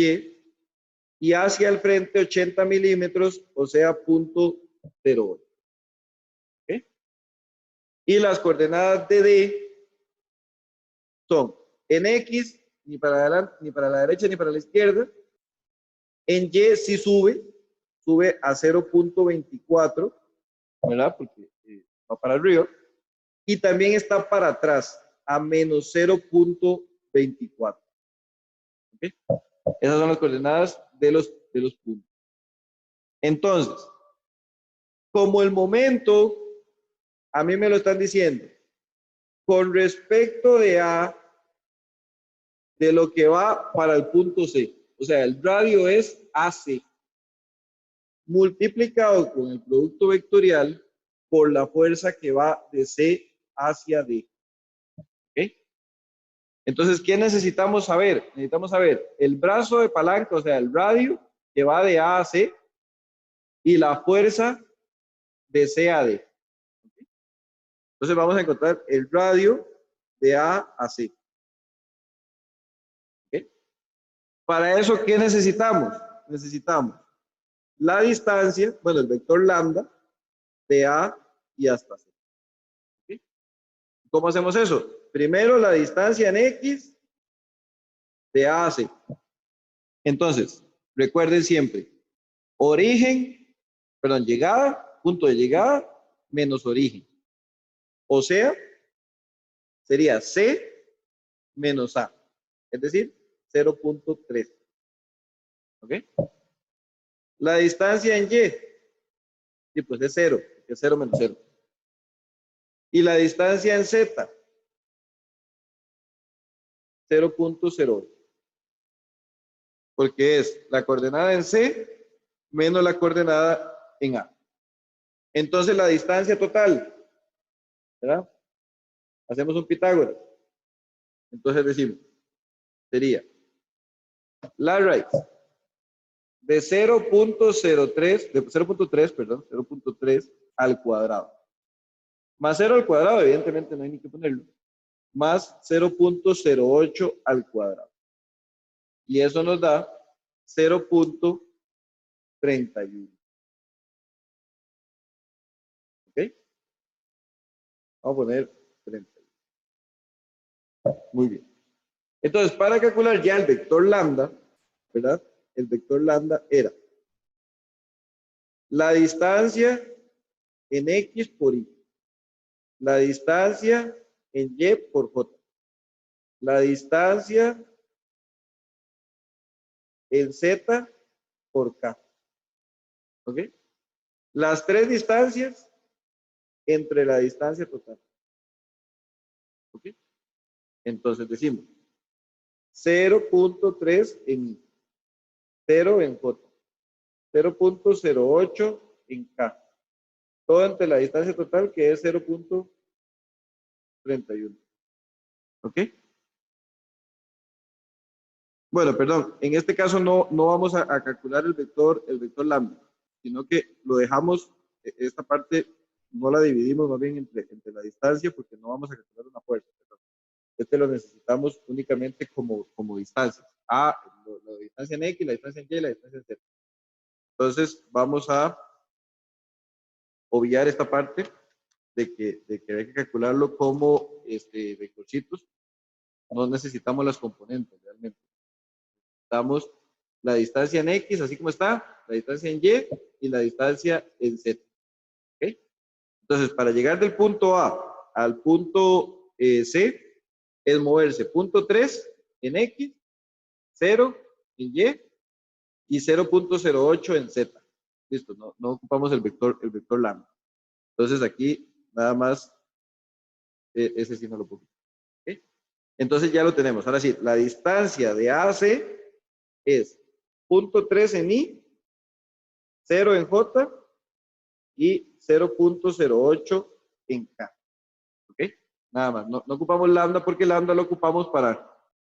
y hacia el frente 80 milímetros, o sea, 0.08. ¿Ok? Y las coordenadas de D son en X, ni para adelante, ni para la derecha, ni para la izquierda. En Y sí sube a 0.24, ¿verdad? Porque va para arriba. Y también está para atrás, a menos 0.24. ¿Okay? Esas son las coordenadas de los puntos. Entonces, como el momento, a mí me lo están diciendo, con respecto de A, de lo que va para el punto C. O sea, el radio es AC, multiplicado con el producto vectorial por la fuerza que va de C hacia D. ¿Ok? Entonces, ¿qué necesitamos saber? Necesitamos saber el brazo de palanca, o sea, el radio que va de A a C, y la fuerza de C a D. Entonces vamos a encontrar el radio de A a C. ¿Okay? Para eso, ¿qué necesitamos? Necesitamos la distancia, bueno, el vector lambda de A y hasta C. ¿Okay? ¿Cómo hacemos eso? Primero la distancia en X de A a C. Entonces, recuerden siempre, llegada, punto de llegada, menos origen. O sea, sería C menos A, es decir, 0.3. ¿Ok? La distancia en Y, sí, pues es 0, es 0 menos 0. Y la distancia en Z, 0.08. Porque es la coordenada en C menos la coordenada en A. Entonces la distancia total, ¿verdad? Hacemos un Pitágoras. Entonces decimos, sería la raíz de 0.3 al cuadrado. Más 0 al cuadrado, evidentemente no hay ni que ponerlo. Más 0.08 al cuadrado. Y eso nos da 0.31. ¿Ok? Vamos a poner 31. Muy bien. Entonces, para calcular ya el vector lambda, ¿verdad? El vector lambda era la distancia en X por Y, la distancia en Y por J, la distancia en Z por K. ¿Ok? Las tres distancias entre la distancia total. ¿Ok? Entonces decimos 0.3 en I, 0 en J, 0.08 en K. Todo entre la distancia total que es 0.31. ¿Ok? Bueno, perdón, en este caso no vamos a calcular el vector lambda, sino que lo dejamos, esta parte no la dividimos más bien entre la distancia porque no vamos a calcular una fuerza. Perdón. Este lo necesitamos únicamente como distancias. La distancia en X, la distancia en Y y la distancia en Z. Entonces vamos a obviar esta parte de que hay que calcularlo como vectorcitos. No necesitamos las componentes realmente. Necesitamos la distancia en X, así como está, la distancia en Y la distancia en Z. ¿Okay? Entonces, para llegar del punto A al punto C, es moverse punto 3 en X, 0 en Y 0.08 en Z. Listo, no ocupamos el vector lambda. Entonces, aquí nada más, ese sí no lo pongo. ¿Okay? Entonces, ya lo tenemos. Ahora sí, la distancia de A a C es punto 3 en I, 0 en J y 0.08 en K. ¿Ok? Nada más. No ocupamos lambda porque lambda lo ocupamos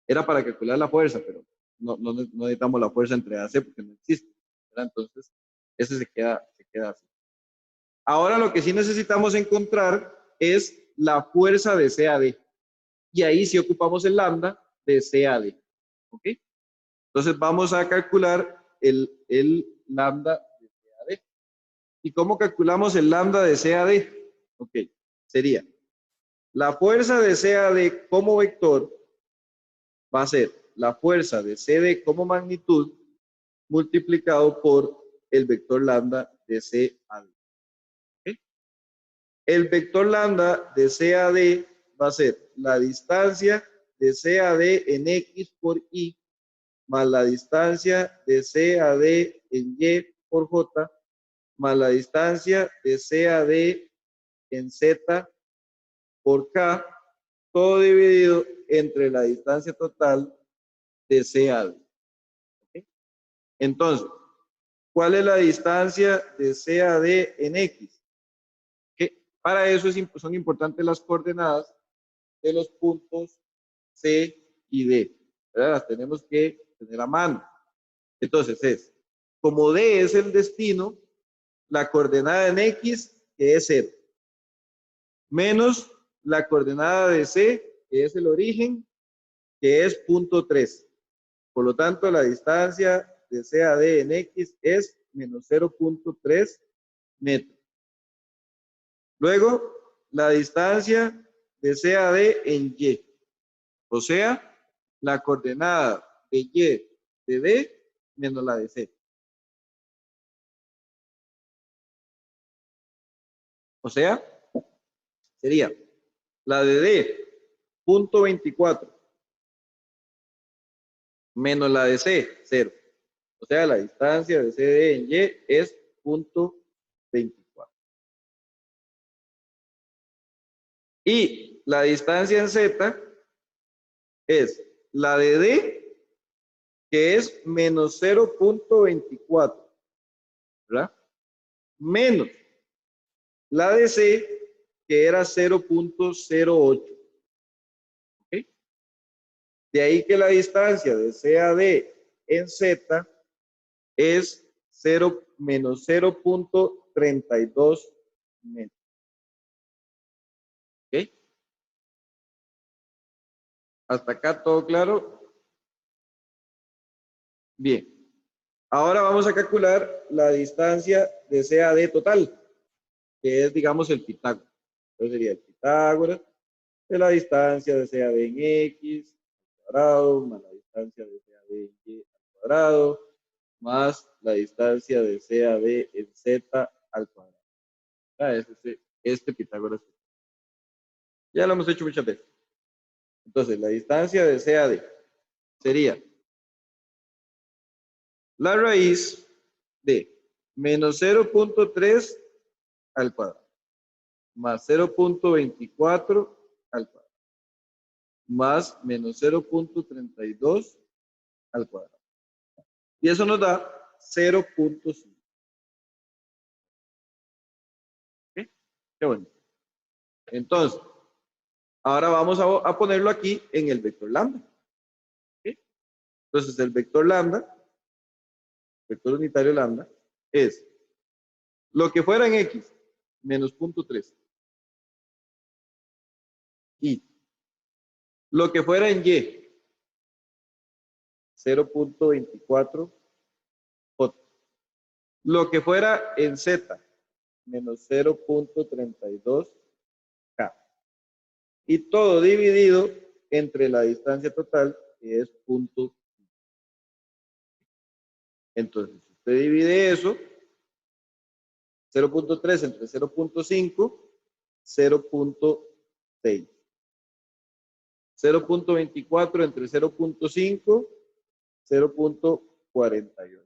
era para calcular la fuerza, pero no necesitamos la fuerza entre AC porque no existe. ¿Verdad? Entonces, ese se queda así. Ahora lo que sí necesitamos encontrar es la fuerza de CAD. Y ahí sí ocupamos el lambda de CAD. ¿Ok? Entonces vamos a calcular el lambda de CAD. ¿Y cómo calculamos el lambda de CAD? Ok, sería la fuerza de CAD como vector va a ser la fuerza de CD como magnitud multiplicado por el vector lambda de CAD. ¿Okay? El vector lambda de CAD va a ser la distancia de CAD en X por Y más la distancia de CAD en Y por J más la distancia de CAD en Z por K, todo dividido entre la distancia total de CAD. ¿Okay? Entonces, ¿cuál es la distancia de CAD en X? Que para eso son importantes las coordenadas de los puntos C y D. ¿Verdad? Las tenemos que tener a mano. Entonces como D es el destino, la coordenada en X, que es 0, menos la coordenada de C, que es el origen, que es 0.3. Por lo tanto, la distancia de C a D en X es menos 0.3 metros. Luego, la distancia de C a D en Y, o sea, la coordenada de Y de D menos la de C. O sea, sería la de D, 0.24, menos la de C, 0. O sea, la distancia de CD en Y es 0.24. Y la distancia en Z es la de D, que es menos 0.24, ¿verdad? Menos la de C, que era 0.08. ¿Ok? De ahí que la distancia de C a D en Z es menos 0.32 metros. ¿Ok? ¿Hasta acá todo claro? Bien. Ahora vamos a calcular la distancia de C a D total, que es, digamos, el Pitágoras. Entonces sería el Pitágoras de la distancia de C a D en X al cuadrado, más la distancia de C a D en Y al cuadrado, más la distancia de C a D en Z al cuadrado. Este Pitágoras. Ya lo hemos hecho muchas veces. Entonces, la distancia de C a D sería la raíz de menos 0.3 al cuadrado, más 0.24 al cuadrado, más menos 0.32 al cuadrado. Y eso nos da 0.5. ¿Okay? Qué bueno. Entonces, ahora vamos a ponerlo aquí en el vector lambda. ¿Okay? Entonces, el vector lambda, vector unitario lambda, es lo que fuera en X, menos 0.3. Y lo que fuera en Y, 0.24. Lo que fuera en Z, menos 0.32 K. Y todo dividido entre la distancia total, que es 0.5. Entonces, si usted divide eso, 0.3 entre 0.5, 0.6. 0.24 entre 0.5, 0.48.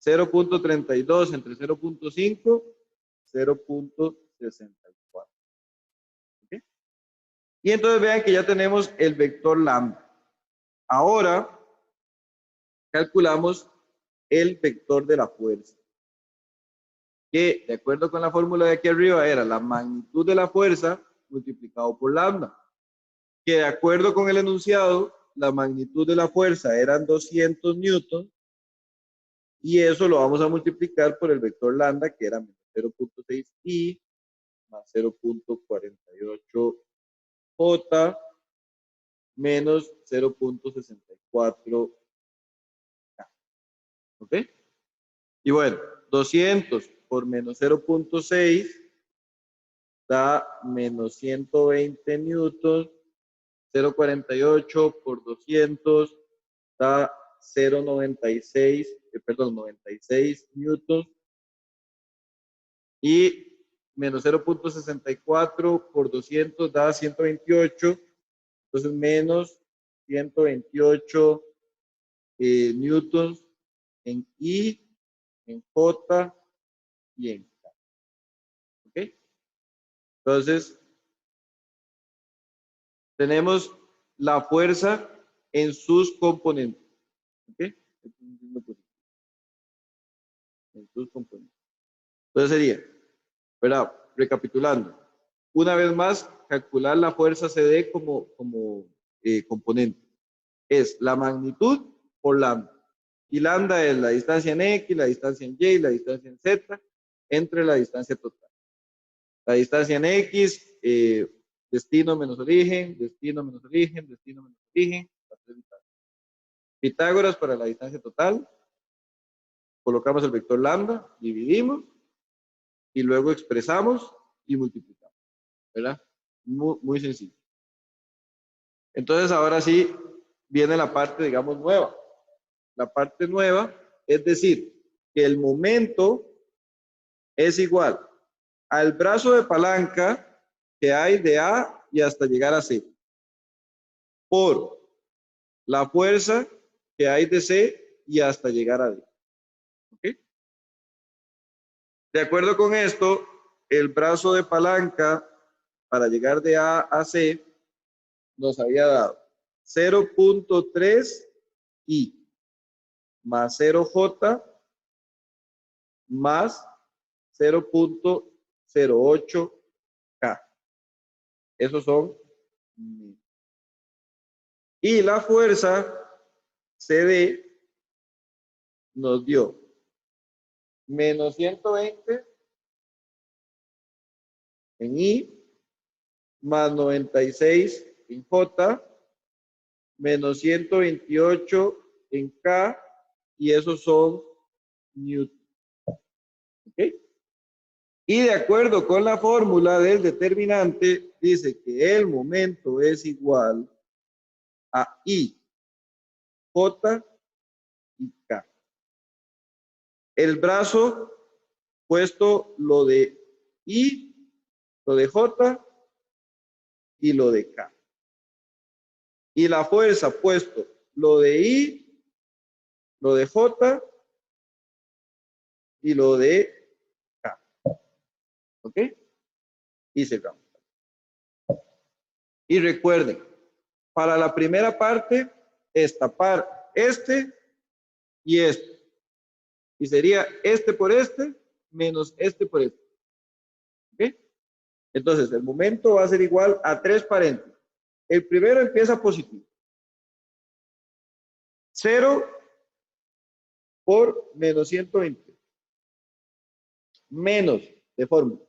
0.32 entre 0.5, 0.64. ¿Okay? Y entonces vean que ya tenemos el vector lambda. Ahora calculamos el vector de la fuerza, que de acuerdo con la fórmula de aquí arriba era la magnitud de la fuerza multiplicado por lambda, que de acuerdo con el enunciado, la magnitud de la fuerza eran 200 newtons, y eso lo vamos a multiplicar por el vector lambda, que era 0.6 i más 0.48 j menos 0.64 k. ¿Ok? Y bueno, 200 por menos 0.6 da menos 120 newtons. 0.48 por 200 da 0.96, perdón, 96 newtons. Y menos 0.64 por 200 da 128. Entonces, menos 128 newtons en I, en J y en K. ¿Ok? Entonces, tenemos la fuerza en sus componentes. ¿Ok? En sus componentes. Entonces sería, ¿verdad? Recapitulando. Una vez más, calcular la fuerza CD como componente. Es la magnitud por lambda. Y lambda es la distancia en X, la distancia en Y, la distancia en Z, entre la distancia total. La distancia en X, destino menos origen, destino menos origen, destino menos origen. Pitágoras para la distancia total. Colocamos el vector lambda, dividimos y luego expresamos y multiplicamos, ¿verdad? Muy, muy sencillo. Entonces ahora sí viene la parte, digamos, nueva. La parte nueva es decir, que el momento es igual al brazo de palanca que hay de A y hasta llegar a C, por la fuerza que hay de C y hasta llegar a D. ¿Okay? De acuerdo con esto, el brazo de palanca para llegar de A a C nos había dado 0.3 I más 0J más 0.08 K. Esos son. Y la fuerza CD nos dio menos 120 en I más 96 en J menos 128 en K y esos son Newton. ¿Ok? Y de acuerdo con la fórmula del determinante, dice que el momento es igual a I, J y K. El brazo puesto lo de I, lo de J y lo de K. Y la fuerza puesto lo de I, lo de J y lo de K. ¿Ok? Y cerramos. Y recuerden, para la primera parte es tapar este y este. Y sería este por este menos este por este. ¿Ok? Entonces, el momento va a ser igual a 3 paréntesis. El primero empieza positivo. 0 por menos 120. Menos de fórmula.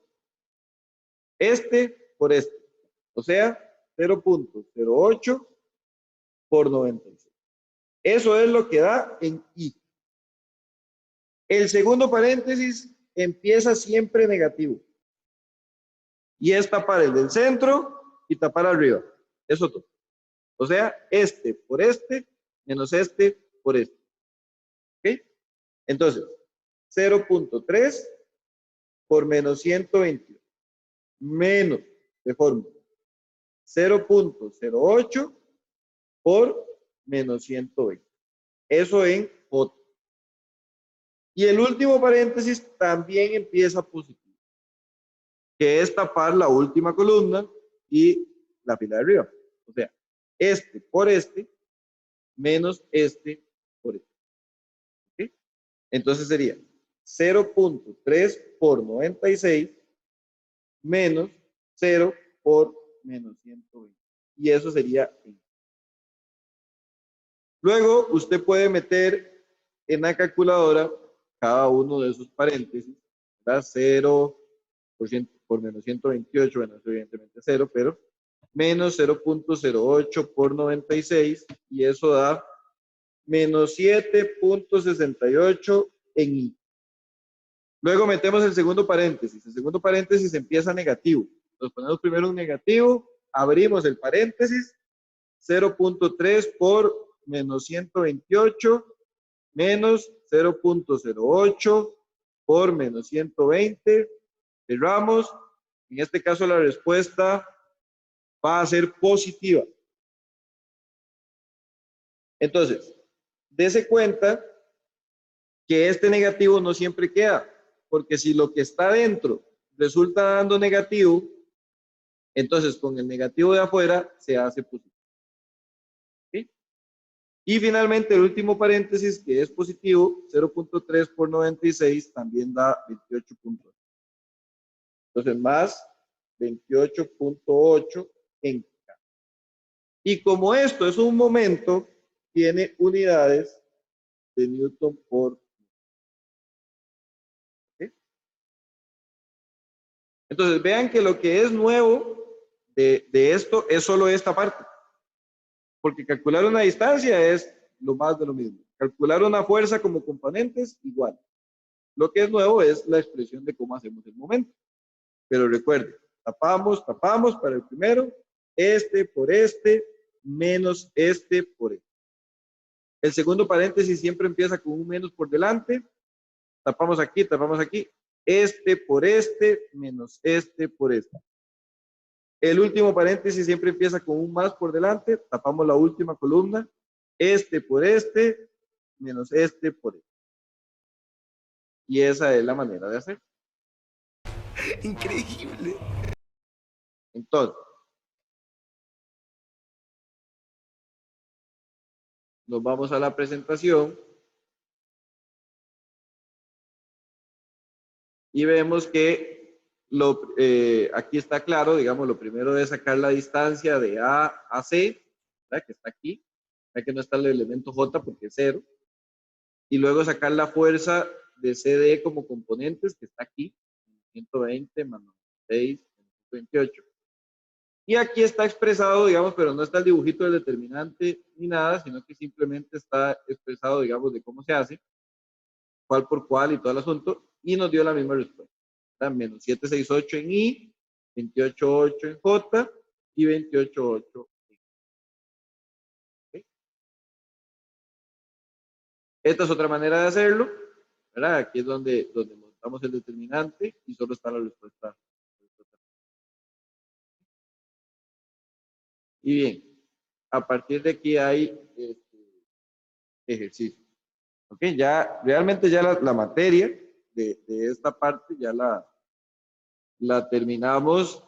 Este por este. O sea, 0.08 por 96. Eso es lo que da en I. El segundo paréntesis empieza siempre negativo. Y es tapar el del centro y tapar arriba. Eso todo. O sea, este por este menos este por este. ¿Ok? Entonces, 0.3 por menos 121 menos de fórmula 0.08 por menos 120. Eso en J. Y el último paréntesis también empieza positivo, que es tapar la última columna y la fila de arriba. O sea, este por este menos este por este. ¿Okay? Entonces sería 0.3 por 96 menos 0 por menos 120. Y eso sería. Luego, usted puede meter en la calculadora cada uno de esos paréntesis, ¿verdad? 0 por menos 128, bueno, es evidentemente 0, pero menos 0.08 por 96, y eso da menos 7.68 en I. Luego metemos el segundo paréntesis. El segundo paréntesis empieza negativo. Nos ponemos primero un negativo, abrimos el paréntesis, 0.3 por menos 128 menos 0.08 por menos 120. Cerramos. En este caso la respuesta va a ser positiva. Entonces, dése cuenta que este negativo no siempre queda, porque si lo que está dentro resulta dando negativo, entonces con el negativo de afuera se hace positivo. ¿Sí? Y finalmente el último paréntesis, que es positivo, 0.3 por 96 también da 28 puntos. Entonces más 28.8 en K. Y como esto es un momento, tiene unidades de Newton por. ¿Sí? Entonces, vean que lo que es nuevo de esto es solo esta parte. Porque calcular una distancia es lo más de lo mismo. Calcular una fuerza como componentes, igual. Lo que es nuevo es la expresión de cómo hacemos el momento. Pero recuerden, tapamos para el primero, este por este, menos este por este. El segundo paréntesis siempre empieza con un menos por delante. Tapamos aquí, este por este, menos este por este. El último paréntesis siempre empieza con un más por delante. Tapamos la última columna. Este por este, menos este por este. Y esa es la manera de hacer. Increíble. Entonces, nos vamos a la presentación y vemos que aquí está claro, digamos, lo primero es sacar la distancia de A a C, ¿verdad? Que está aquí, ya que no está el elemento J porque es 0, y luego sacar la fuerza de CD como componentes, que está aquí, 120 más 96, 128. Y aquí está expresado, digamos, pero no está el dibujito del determinante ni nada, sino que simplemente está expresado, digamos, de cómo se hace, cuál por cuál y todo el asunto, y nos dio la misma respuesta. Menos 768 en I, 28.8 en J y 28.8 en ¿okay? Esta es otra manera de hacerlo, ¿verdad? Aquí es donde montamos el determinante y solo está la respuesta. Y bien, a partir de aquí hay ejercicio. ¿Ok? Ya, realmente ya la materia de esta parte ya la terminamos.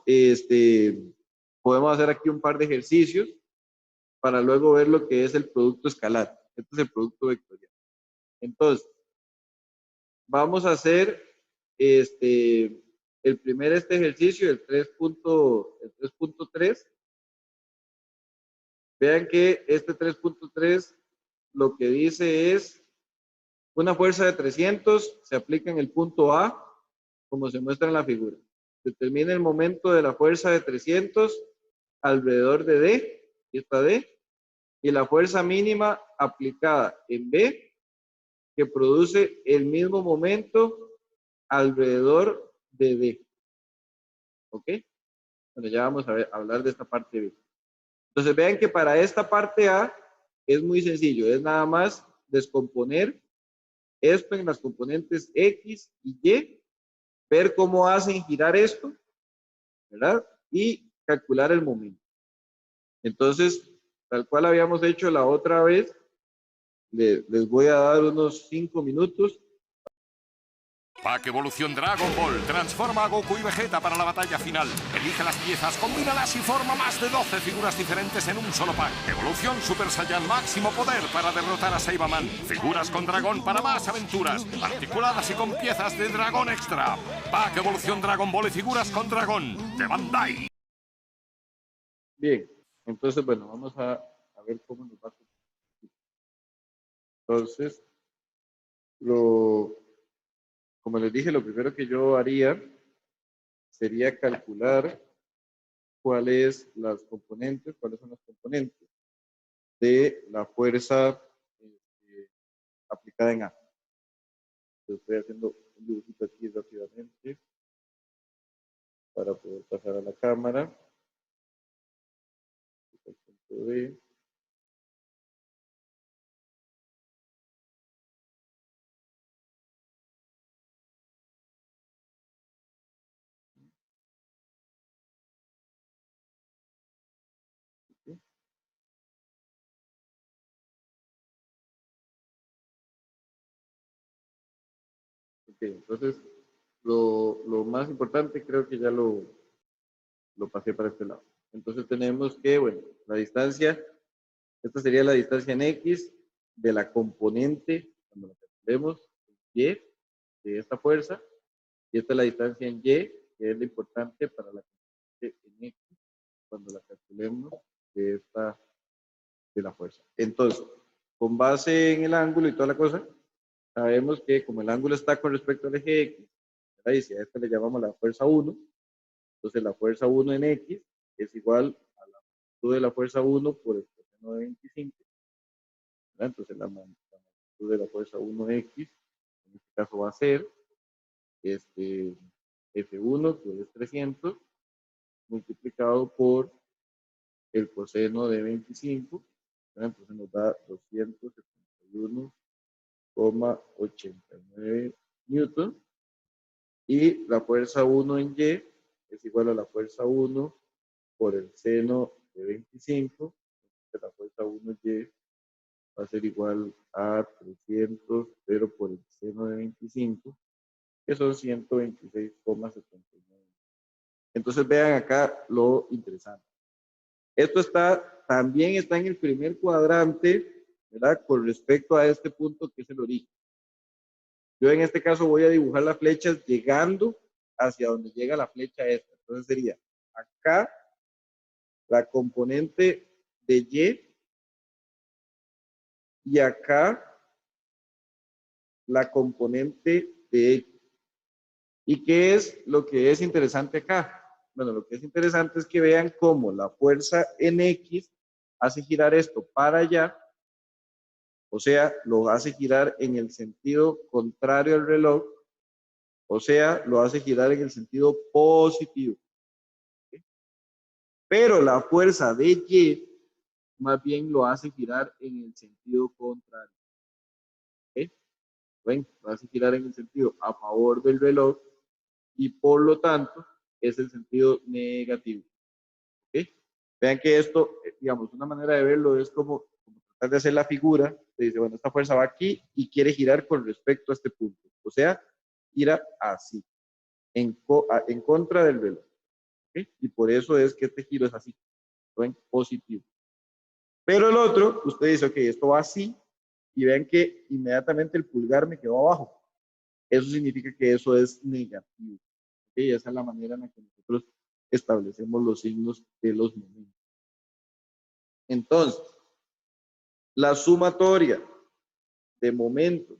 Podemos hacer aquí un par de ejercicios para luego ver lo que es el producto escalar. Este es el producto vectorial. Entonces, vamos a hacer el primer ejercicio, el 3.3. Vean que este 3.3 lo que dice es una fuerza de 300 se aplica en el punto A, como se muestra en la figura. Determina el momento de la fuerza de 300 alrededor de D, aquí está D, y la fuerza mínima aplicada en B, que produce el mismo momento alrededor de D. ¿Ok? Bueno, ya vamos a hablar de esta parte B. Entonces vean que para esta parte A es muy sencillo, es nada más descomponer esto en las componentes X y Y, ver cómo hacen girar esto, ¿verdad? Y calcular el momento. Entonces, tal cual habíamos hecho la otra vez, les voy a dar unos 5 minutos. Pack Evolución Dragon Ball. Transforma a Goku y Vegeta para la batalla final. Elige las piezas, combínalas y forma más de 12 figuras diferentes en un solo pack. Evolución Super Saiyan máximo poder para derrotar a Saibaman. Figuras con dragón para más aventuras. Articuladas y con piezas de dragón extra. Pack Evolución Dragon Ball y figuras con dragón. De Bandai. Bien, entonces, bueno, vamos a ver cómo nos va. Entonces, como les dije, lo primero que yo haría sería calcular cuáles son las componentes de la fuerza aplicada en A. Entonces, estoy haciendo un dibujito aquí rápidamente para poder pasar a la cámara. El punto D. Ok, entonces lo más importante creo que ya lo pasé para este lado. Entonces tenemos que, bueno, la distancia, esta sería la distancia en X de la componente, cuando la calculemos, Y, de esta fuerza, y esta es la distancia en Y, que es lo importante para la componente en X, cuando la calculemos de la fuerza. Entonces, con base en el ángulo y toda la cosa, sabemos que como el ángulo está con respecto al eje X, ¿verdad? Y si a esta le llamamos la fuerza 1, entonces la fuerza 1 en X es igual a la magnitud de la fuerza 1 por el coseno de 25, ¿verdad? Entonces la magnitud de la fuerza 1X, en este caso va a ser F1, que es 300, multiplicado por el coseno de 25, ¿verdad? Entonces nos da 271,89 newton, y la fuerza 1 en Y es igual a la fuerza 1 por el seno de 25, entonces la fuerza 1 en Y va a ser igual a 300, pero por el seno de 25, que son 126,79. Entonces vean acá lo interesante. Esto también está en el primer cuadrante, ¿verdad? Con respecto a este punto que es el origen. Yo en este caso voy a dibujar las flechas llegando hacia donde llega la flecha esta. Entonces sería acá la componente de y acá la componente de X. ¿Y qué es lo que es interesante acá? Bueno, lo que es interesante es que vean cómo la fuerza en X hace girar esto para allá, o sea, lo hace girar en el sentido contrario al reloj, o sea, lo hace girar en el sentido positivo. ¿Okay? Pero la fuerza de Y más bien lo hace girar en el sentido contrario. ¿Okay? ¿Ven? Lo hace girar en el sentido a favor del reloj y por lo tanto es el sentido negativo. ¿Okay? Vean que esto, digamos, una manera de verlo es como tratar de hacer la figura. Se dice, bueno, esta fuerza va aquí y quiere girar con respecto a este punto. O sea, gira así, en contra del reloj. ¿Okay? Y por eso es que este giro es así, ¿ven? Positivo. Pero el otro, usted dice, ok, esto va así, y vean que inmediatamente el pulgar me quedó abajo. Eso significa que eso es negativo. ¿Okay? Esa es la manera en la que nosotros establecemos los signos de los momentos. Entonces, la sumatoria de momentos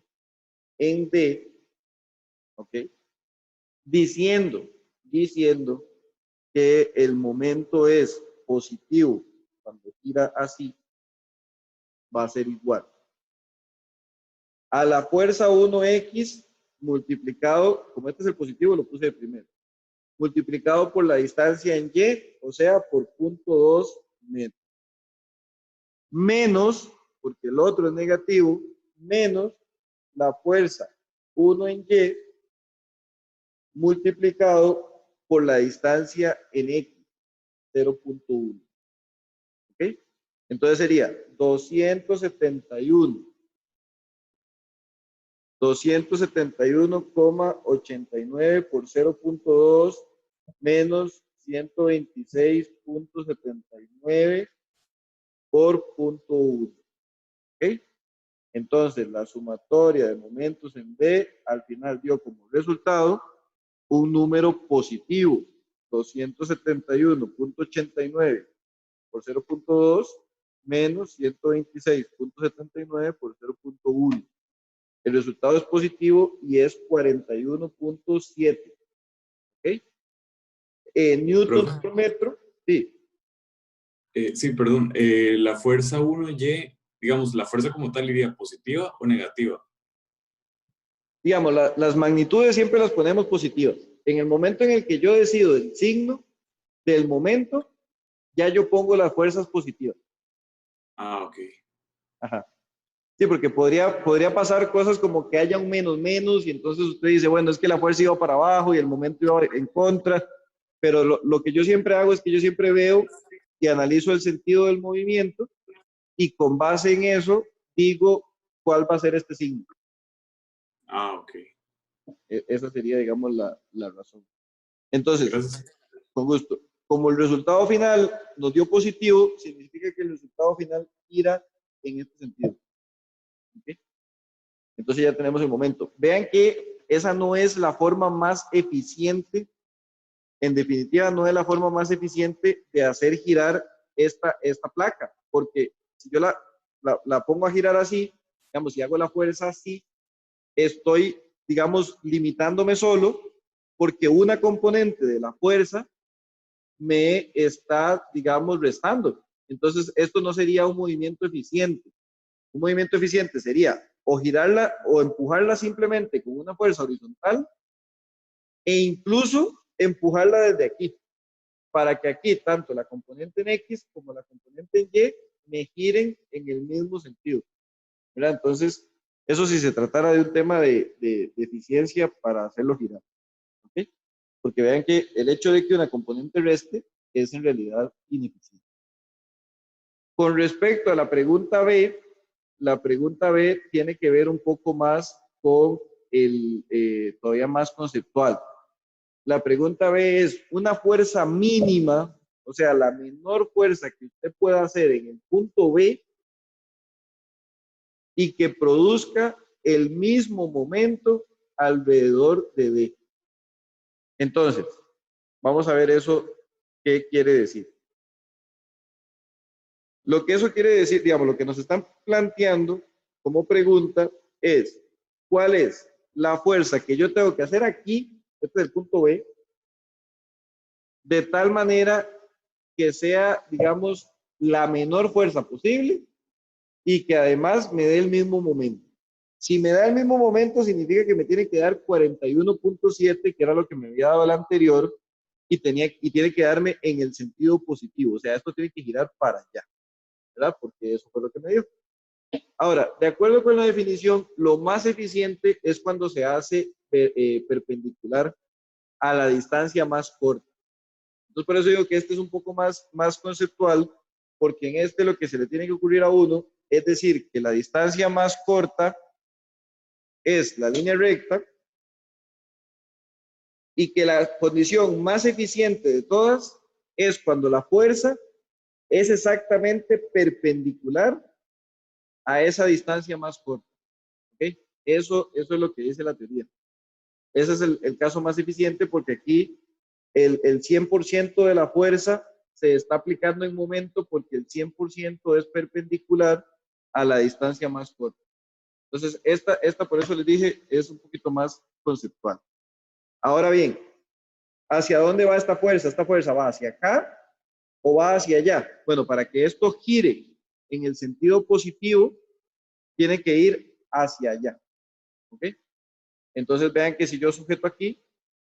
en D, ¿ok? Diciendo que el momento es positivo cuando gira así, va a ser igual a la fuerza 1X multiplicado, como este es el positivo, lo puse de primero, multiplicado por la distancia en Y, o sea, por 0.2 metros. Menos, porque el otro es negativo, menos la fuerza 1 en Y multiplicado por la distancia en X, 0.1. ¿Ok? Entonces sería 271,89 por 0.2 menos 126,79 por 0.1. ¿Ok? Entonces, la sumatoria de momentos en B al final dio como resultado un número positivo, 271,89 por 0.2 menos 126,79 por 0.1. El resultado es positivo y es 41,7. ¿Ok? Newton por metro, sí. Sí, perdón. La fuerza 1Y, digamos, la fuerza como tal iría positiva o negativa. Digamos, las magnitudes siempre las ponemos positivas. En el momento en el que yo decido el signo del momento, ya yo pongo las fuerzas positivas. Ah, ok. Ajá. Sí, porque podría pasar cosas como que haya un menos menos y entonces usted dice, bueno, es que la fuerza iba para abajo y el momento iba en contra, pero lo que yo siempre hago es que yo siempre veo y analizo el sentido del movimiento y con base en eso digo cuál va a ser este signo. Ah, ok. Esa sería, digamos, la razón. Entonces, Gracias. con gusto. Como el resultado final nos dio positivo, significa que el resultado final irá en este sentido. ¿Okay? Entonces ya tenemos el momento. Vean que esa no es la forma más eficiente, en definitiva no es la forma más eficiente de hacer girar esta placa, porque si yo la pongo a girar así, digamos, si hago la fuerza así, estoy, digamos, limitándome solo porque una componente de la fuerza me está, digamos, restando. Entonces, esto no sería un movimiento eficiente. Un movimiento eficiente sería o girarla o empujarla simplemente con una fuerza horizontal e incluso empujarla desde aquí, para que aquí tanto la componente en X como la componente en Y me giren en el mismo sentido, ¿verdad? Entonces, eso si se tratara de un tema de eficiencia para hacerlo girar, ¿ok? Porque vean que el hecho de que una componente reste es en realidad ineficiente. Con respecto a la pregunta B tiene que ver un poco más con el todavía más conceptual. La pregunta B es una fuerza mínima, o sea, la menor fuerza que usted pueda hacer en el punto B y que produzca el mismo momento alrededor de B. Entonces, vamos a ver eso, ¿qué quiere decir? Lo que eso quiere decir, digamos, lo que nos están planteando como pregunta es, ¿cuál es la fuerza que yo tengo que hacer aquí, este es el punto B, de tal manera que sea, digamos, la menor fuerza posible y que además me dé el mismo momento? Si me da el mismo momento, significa que me tiene que dar 41.7, que era lo que me había dado el anterior, y tiene que darme en el sentido positivo. O sea, esto tiene que girar para allá, ¿verdad? Porque eso fue lo que me dio. Ahora, de acuerdo con la definición, lo más eficiente es cuando se hace perpendicular a la distancia más corta. Entonces, por eso digo que este es un poco más conceptual, porque en este lo que se le tiene que ocurrir a uno es decir que la distancia más corta es la línea recta y que la condición más eficiente de todas es cuando la fuerza es exactamente perpendicular a esa distancia más corta. ¿Okay? Eso es lo que dice la teoría. Ese es el caso más eficiente porque aquí el 100% de la fuerza se está aplicando en momento porque el 100% es perpendicular a la distancia más corta. Entonces, esta por eso les dije, es un poquito más conceptual. Ahora bien, ¿hacia dónde va esta fuerza? ¿Esta fuerza va hacia acá o va hacia allá? Bueno, para que esto gire en el sentido positivo, tiene que ir hacia allá. ¿Ok? Entonces vean que si yo sujeto aquí,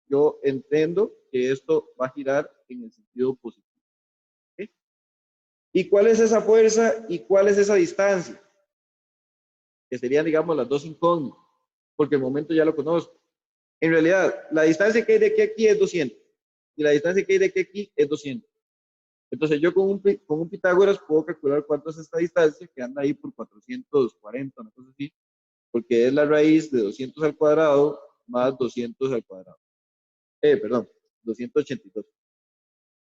yo entiendo que esto va a girar en el sentido positivo. ¿Ok? ¿Y cuál es esa fuerza y cuál es esa distancia? Que serían, digamos, las dos incógnitas, porque el momento ya lo conozco. En realidad, la distancia que hay de aquí a aquí es 200 y la distancia que hay de aquí a aquí es 200. Entonces yo con un Pitágoras puedo calcular cuánto es esta distancia, que anda ahí por 440, una cosa así, porque es la raíz de 200 al cuadrado más 200 al cuadrado. Perdón, 282.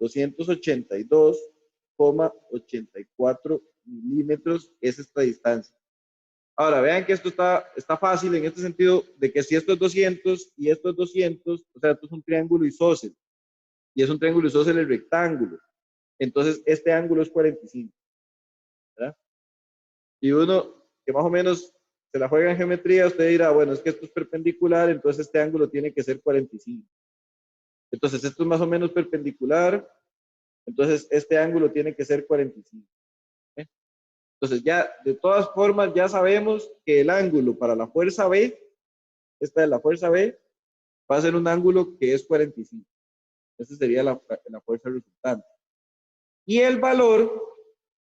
282,84 milímetros es esta distancia. Ahora, vean que esto está fácil en este sentido de que si esto es 200 y esto es 200, o sea, esto es un triángulo isósceles, y es un triángulo isósceles rectángulo. Entonces, este ángulo es 45, ¿verdad? Y uno que más o menos se la juega en geometría, usted dirá, bueno, es que esto es perpendicular, entonces este ángulo tiene que ser 45. Entonces, esto es más o menos perpendicular, entonces este ángulo tiene que ser 45. ¿Eh? Entonces, ya, de todas formas, ya sabemos que el ángulo para la fuerza B, esta de la fuerza B, va a ser un ángulo que es 45. Esa sería la fuerza resultante. Y el valor,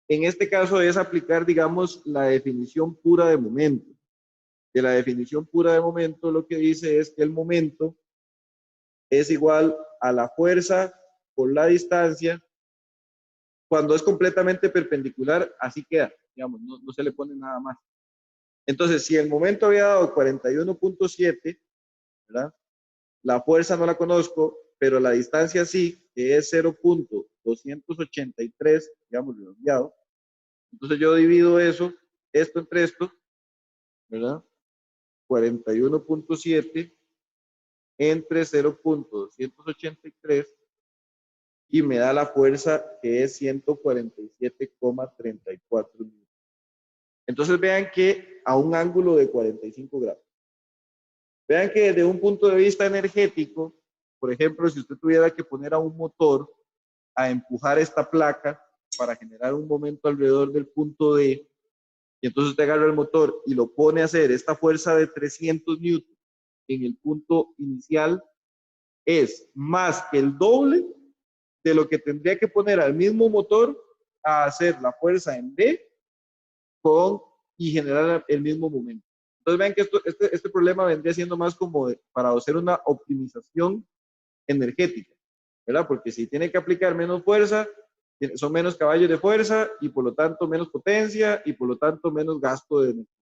en este caso, es aplicar, digamos, la definición pura de momento. Que la definición pura de momento lo que dice es que el momento es igual a la fuerza por la distancia cuando es completamente perpendicular, así queda, digamos, no se le pone nada más. Entonces, si el momento había dado 41.7, ¿verdad? La fuerza no la conozco, pero la distancia sí, que es 0.283, digamos, redondeado. Entonces yo divido esto entre esto, ¿verdad? 41.7 entre 0.283 y me da la fuerza que es 147,34 newtons. Entonces vean que a un ángulo de 45 grados. Vean que desde un punto de vista energético, por ejemplo, si usted tuviera que poner a un motor a empujar esta placa para generar un momento alrededor del punto D, y entonces usted agarra el motor y lo pone a hacer esta fuerza de 300 newtons en el punto inicial, es más que el doble de lo que tendría que poner al mismo motor a hacer la fuerza en B y generar el mismo momento. Entonces vean que este problema vendría siendo más como para hacer una optimización energética, ¿verdad? Porque si tiene que aplicar menos fuerza, son menos caballos de fuerza y por lo tanto menos potencia y por lo tanto menos gasto de energía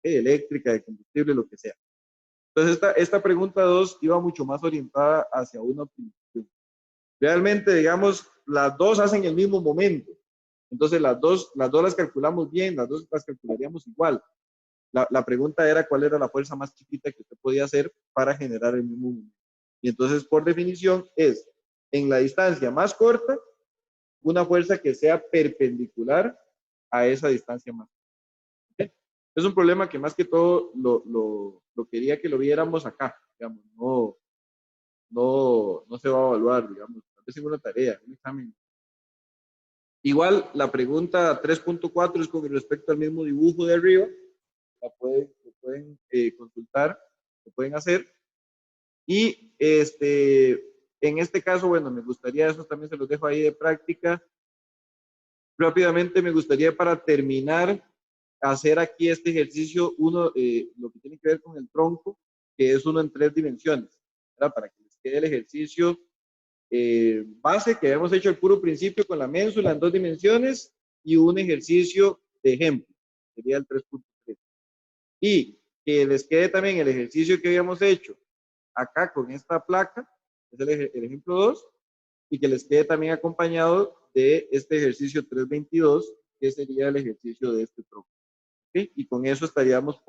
eléctrica, de combustible, lo que sea. Entonces esta pregunta 2 iba mucho más orientada hacia una optimización. Realmente, digamos, las dos hacen el mismo momento. Entonces las dos las calculamos bien, las dos las calcularíamos igual. La pregunta era cuál era la fuerza más chiquita que usted podía hacer para generar el mismo momento. Y entonces, por definición, es en la distancia más corta, una fuerza que sea perpendicular a esa distancia más corta. Es un problema que más que todo lo quería que lo viéramos acá, digamos, no se va a evaluar, digamos, tal vez en una tarea, un examen. Igual, la pregunta 3.4 es con respecto al mismo dibujo de arriba, lo pueden consultar, lo pueden hacer. Y en este caso, bueno, me gustaría, eso también se los dejo ahí de práctica. Rápidamente me gustaría para terminar, hacer aquí este ejercicio, lo que tiene que ver con el tronco, que es uno en 3 dimensiones, ¿verdad? Para que les quede el ejercicio base que habíamos hecho al puro principio con la ménsula en 2 dimensiones y un ejercicio de ejemplo, sería el 3.3. Y que les quede también el ejercicio que habíamos hecho acá con esta placa, es el ejemplo 2, y que les quede también acompañado de este ejercicio 322, que sería el ejercicio de este tronco. ¿Okay? Y con eso estaríamos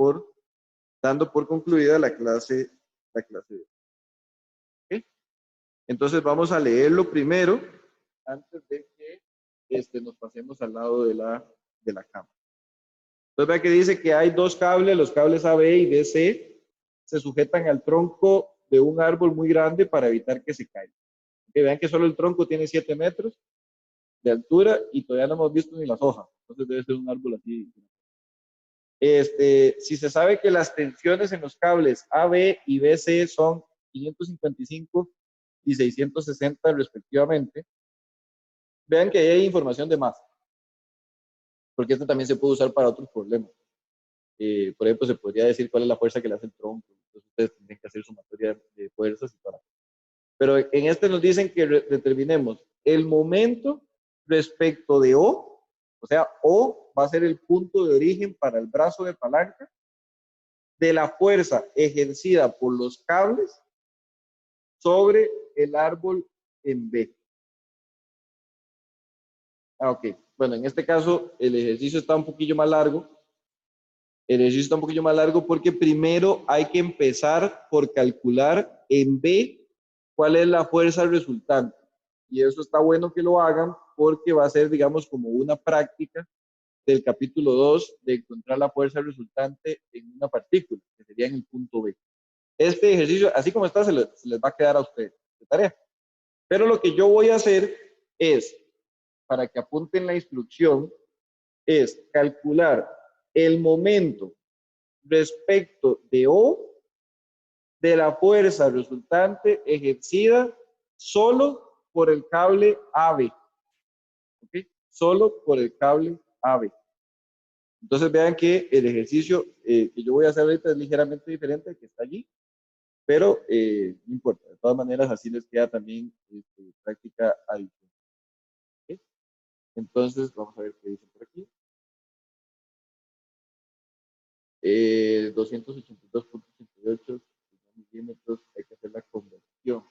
dando por concluida la clase de hoy. ¿Okay? Entonces vamos a leerlo primero, antes de que nos pasemos al lado de la cámara. Entonces vea que dice que hay dos cables, los cables AB y BC, se sujetan al tronco de un árbol muy grande para evitar que se caiga. Que vean que solo el tronco tiene 7 metros de altura y todavía no hemos visto ni las hojas. Entonces debe ser un árbol así. Si se sabe que las tensiones en los cables AB y BC son 555 y 660 respectivamente, vean que ahí hay información de más, porque esto también se puede usar para otros problemas. Por ejemplo, se podría decir cuál es la fuerza que le hace el tronco. Entonces ustedes tienen que hacer sumatoria de fuerzas y para. Pero en este nos dicen que determinemos el momento respecto de o sea, O va a ser el punto de origen para el brazo de palanca, de la fuerza ejercida por los cables sobre el árbol en B. Ok. Bueno, en este caso el ejercicio está un poquillo más largo. El ejercicio está un poquillo más largo porque primero hay que empezar por calcular en B cuál es la fuerza resultante. Y eso está bueno que lo hagan porque va a ser, digamos, como una práctica del capítulo 2 de encontrar la fuerza resultante en una partícula, que sería en el punto B. Este ejercicio, así como está, se les va a quedar a ustedes de tarea. Pero lo que yo voy a hacer es, para que apunten la instrucción, es calcular el momento respecto de O de la fuerza resultante ejercida solo por el cable AB. ¿Okay? Solo por el cable AB. Entonces vean que el ejercicio que yo voy a hacer ahorita es ligeramente diferente al que está allí, pero no importa. De todas maneras, así les queda también práctica adicional. ¿Okay? Entonces, vamos a ver qué dicen por aquí. 282.88 milímetros, hay que hacer la conversión.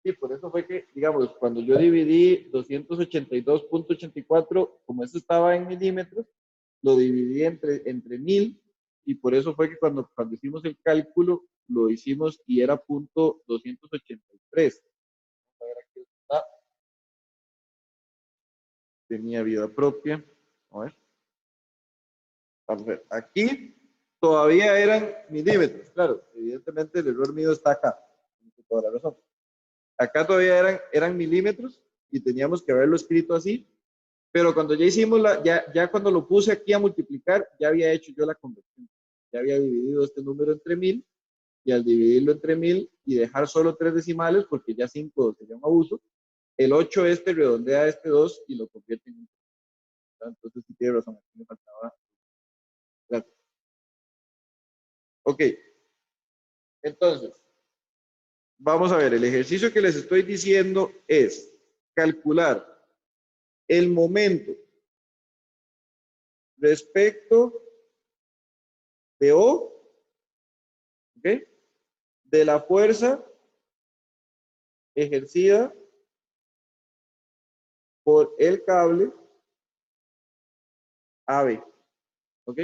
Sí, por eso fue que, digamos, cuando yo dividí 282.84, como eso estaba en milímetros, lo dividí entre 1000 y por eso fue que cuando hicimos el cálculo, lo hicimos y era punto 283. A ver, aquí está. Tenía vida propia. A ver. Vamos a ver, aquí todavía eran milímetros, claro, evidentemente el error mío está acá, tiene toda la razón. Acá todavía eran milímetros y teníamos que haberlo escrito así, pero cuando ya hicimos ya cuando lo puse aquí a multiplicar, ya había hecho yo la conversión. Ya había dividido este número entre 1000 y al dividirlo entre 1000 y dejar solo 3 decimales, porque ya 5 sería un abuso, el 8 este redondea este 2 y lo convierte en un 3. Entonces sí tiene razón, aquí me faltaba. Gracias. Ok, entonces, vamos a ver, el ejercicio que les estoy diciendo es calcular el momento respecto de O, ¿ok? De la fuerza ejercida por el cable AB, ¿ok?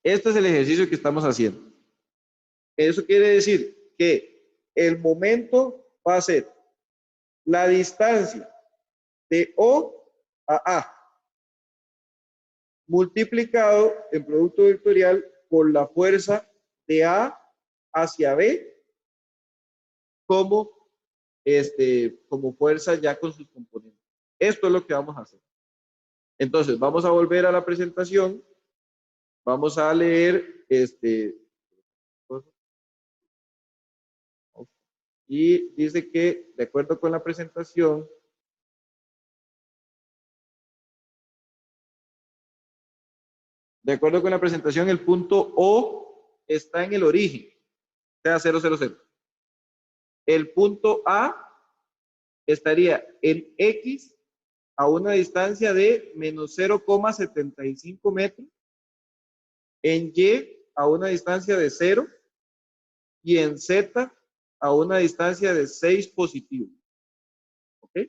Este es el ejercicio que estamos haciendo. Eso quiere decir que el momento va a ser la distancia de O a A multiplicado en producto vectorial por la fuerza de A hacia B como, como fuerza ya con sus componentes. Esto es lo que vamos a hacer. Entonces, vamos a volver a la presentación. Vamos a leer y dice que, de acuerdo con la presentación, el punto O está en el origen, o sea, 0, 0, 0. El punto A estaría en X a una distancia de menos 0,75 metros, en Y a una distancia de 0 y en Z a una distancia de 6 positivos. ¿Ok?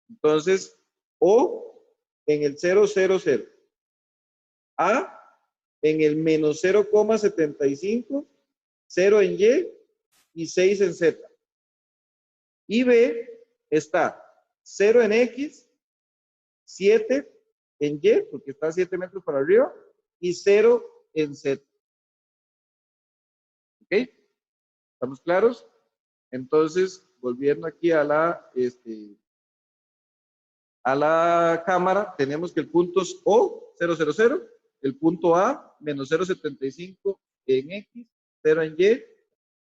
Entonces, O en el 0, 0, 0. A en el menos 0,75, 0 en Y 6 en Z. Y B está 0 en X, 7 en Y, porque está 7 metros para arriba, y 0 en Z. ¿Ok? ¿Estamos claros? Entonces, volviendo aquí a la cámara, tenemos que el punto es O, 0, 0, 0, el punto A, menos 0,75 en X, 0 en Y,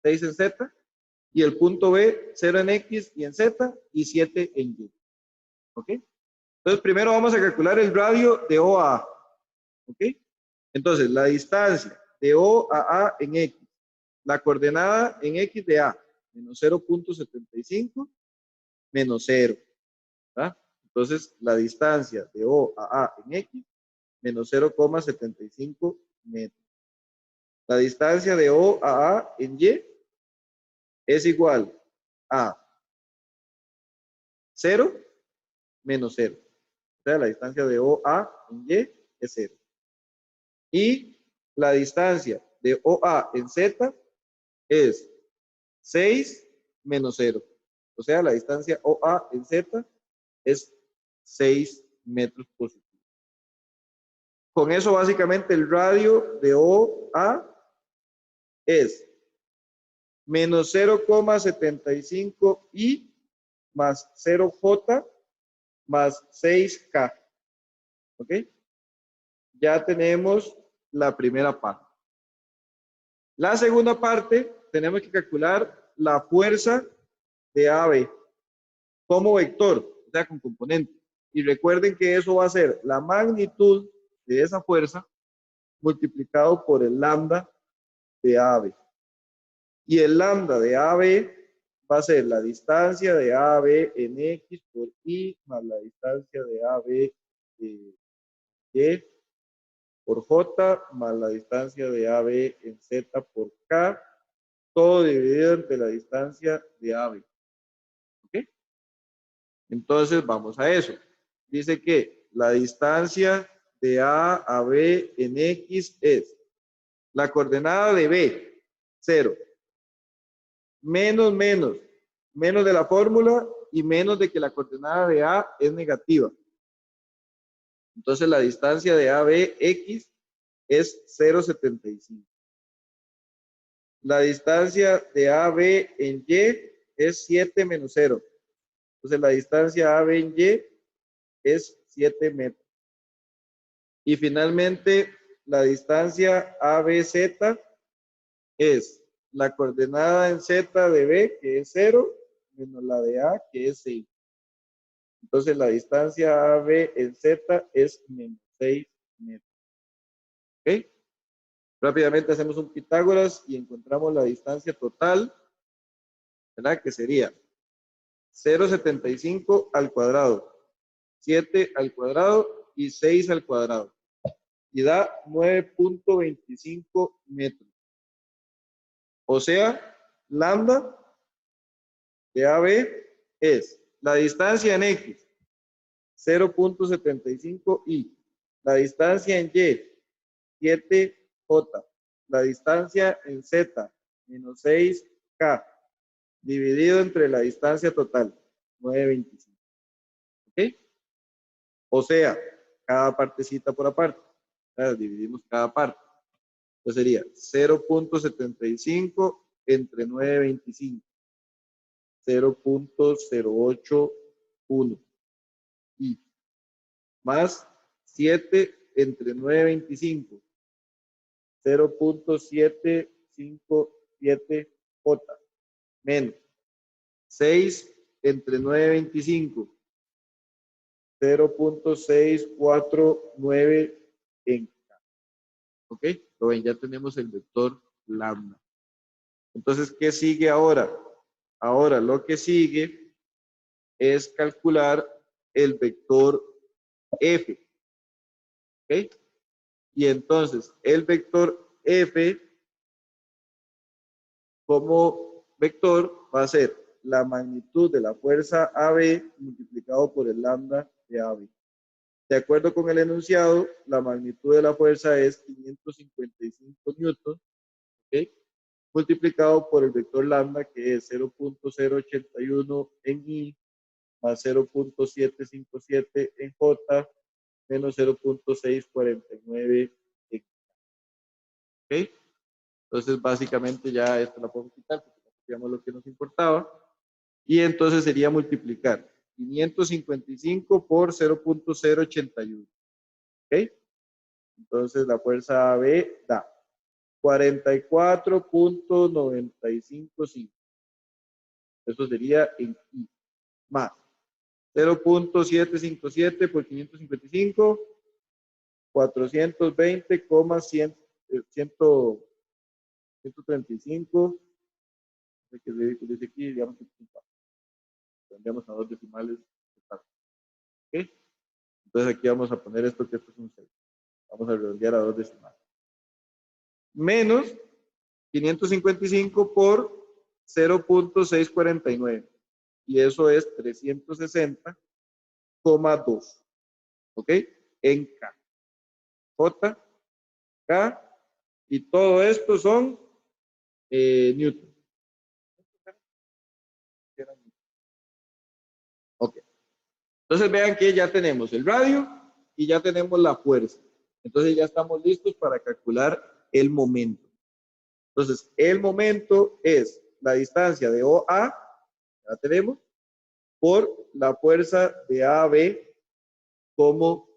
6 en Z, y el punto B, 0 en X y en Z, y 7 en Y. ¿Ok? Entonces, primero vamos a calcular el radio de O a A. ¿Ok? Entonces, la distancia de O a A en X, la coordenada en X de A, menos 0,75, menos 0. ¿Verdad? Entonces, la distancia de O a A en X, menos 0,75 metros. La distancia de O a A en Y es igual a 0 menos 0. O sea, la distancia de OA en Y es 0. Y la distancia de OA en Z es 6 menos 0. O sea, la distancia OA en Z es 6 metros positivos. Con eso, básicamente, el radio de OA es menos 0,75 I más 0J más 6K. ¿Ok? Ya tenemos la primera parte. La segunda parte, tenemos que calcular la fuerza de AB como vector, o sea, con componente. Y recuerden que eso va a ser la magnitud de esa fuerza multiplicado por el lambda de AB. Y el lambda de AB va a ser la distancia de AB en X por Y más la distancia de AB en Y por J más la distancia de AB en Z por K, todo dividido entre la distancia de AB. ¿Ok? Entonces vamos a eso. Dice que la distancia de A B en X es la coordenada de B, 0, menos de la fórmula y menos de que la coordenada de A es negativa. Entonces la distancia de AB X es 0,75. La distancia de AB en Y es 7 menos 0. Entonces la distancia AB en Y es 7 metros. Y finalmente la distancia ABZ es la coordenada en Z de B, que es 0, menos la de A, que es 6. Entonces la distancia AB en Z es menos 6 metros. ¿Ok? Rápidamente hacemos un Pitágoras y encontramos la distancia total, ¿verdad? Que sería 0,75 al cuadrado, 7 al cuadrado y 6 al cuadrado. Y da 9.25 metros. O sea, lambda de AB es la distancia en X, 0.75 y la distancia en Y, 7J, la distancia en Z, menos 6K, dividido entre la distancia total, 9.25. ¿Ok? O sea, cada partecita por aparte. Dividimos cada parte. Entonces sería 0.75 entre 9.25. 0.081 y más 7 entre 9.25. 0.757J menos 6 entre 9.25. 0.649 en K. ¿Ok? Lo ven, ya tenemos el vector lambda. Entonces, ¿qué sigue ahora? Ahora lo que sigue es calcular el vector F. ¿Ok? Y entonces, el vector F como vector va a ser la magnitud de la fuerza AB multiplicado por el lambda de AB. De acuerdo con el enunciado, la magnitud de la fuerza es 555 newtons, ¿ok? Multiplicado por el vector lambda, que es 0.081 en I, más 0.757 en J, menos 0.649 en K. ¿Ok? Entonces, básicamente ya esto la podemos quitar, porque copiamos lo que nos importaba. Y entonces sería multiplicar 555 por 0.081. ¿Ok? Entonces la fuerza AB da 44.955. Eso sería en I. Más 0.757 por 555, 420,135. Que dice aquí, digamos que cambiamos a dos decimales. ¿Ok? Entonces aquí vamos a poner esto, que esto es un 6. Vamos a redondear a dos decimales. Menos 555 por 0.649. Y eso es 360,2. ¿Ok? En K. J, K. Y todo esto son Newton. Ok. Entonces vean que ya tenemos el radio y ya tenemos la fuerza. Entonces ya estamos listos para calcular el momento. Entonces, el momento es la distancia de OA, ya tenemos, por la fuerza de AB como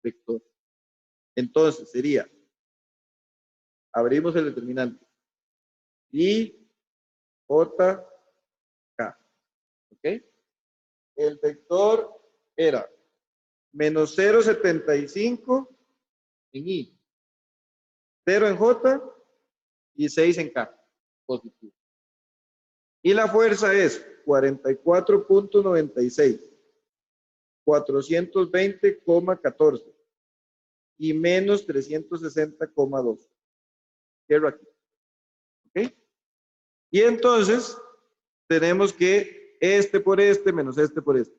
vector. Entonces sería, abrimos el determinante, I, J, K. ¿Ok? El vector era menos 0.75 en I, 0 en J y 6 en K. Positivo. Y la fuerza es 44.96. 420,14 y menos 360,2. Cierro aquí. ¿Ok? Y entonces tenemos que este por este menos este por este.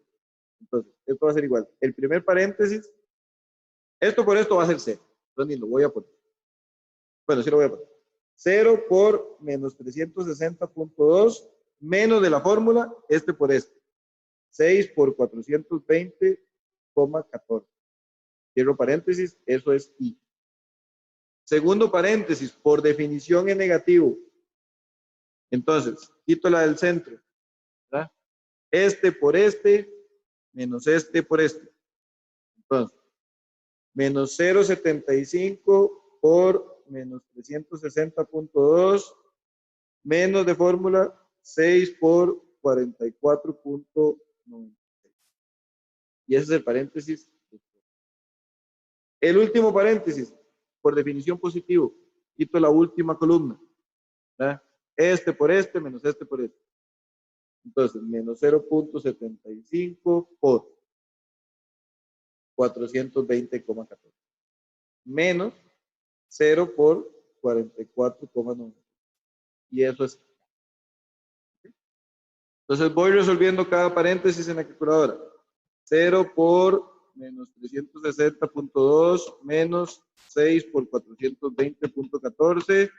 Entonces, esto va a ser igual. El primer paréntesis, esto por esto va a ser 0. Entonces ni lo voy a poner. Bueno, sí lo voy a poner. 0 por menos 360,2 menos de la fórmula, este por este. 6 por 420,14. Cierro paréntesis, eso es I. Segundo paréntesis, por definición es negativo. Entonces, quito la del centro, ¿verdad? Este por este, menos este por este. Entonces, menos 0,75 por menos 360.2, menos de fórmula 6 por 44.96. Y ese es el paréntesis. El último paréntesis, por definición positivo, quito la última columna, ¿verdad? Este por este, menos este por este. Entonces, menos 0.75 por 420,14. Menos 0 por 44,9. Y eso es. Entonces, voy resolviendo cada paréntesis en la calculadora. 0 por menos 360.2 menos 6 por 420.14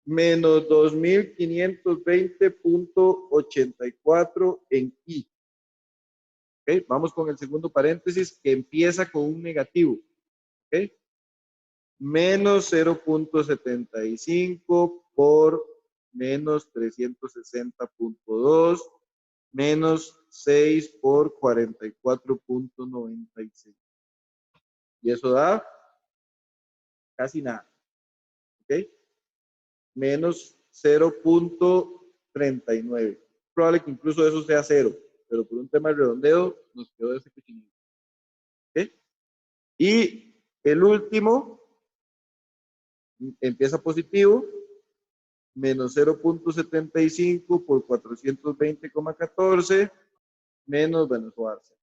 menos 2520.84 en I. ¿Okay? Vamos con el segundo paréntesis que empieza con un negativo. ¿Okay? Menos 0.75 por menos 360.2 menos 6 por 44.96. Y eso da casi nada. ¿Ok? Menos 0.39. Probable que incluso eso sea cero, pero por un tema de redondeo nos quedó ese pequeñito. ¿Ok? Y el último empieza positivo, menos 0.75 por 420,14 menos, bueno, eso va a ser.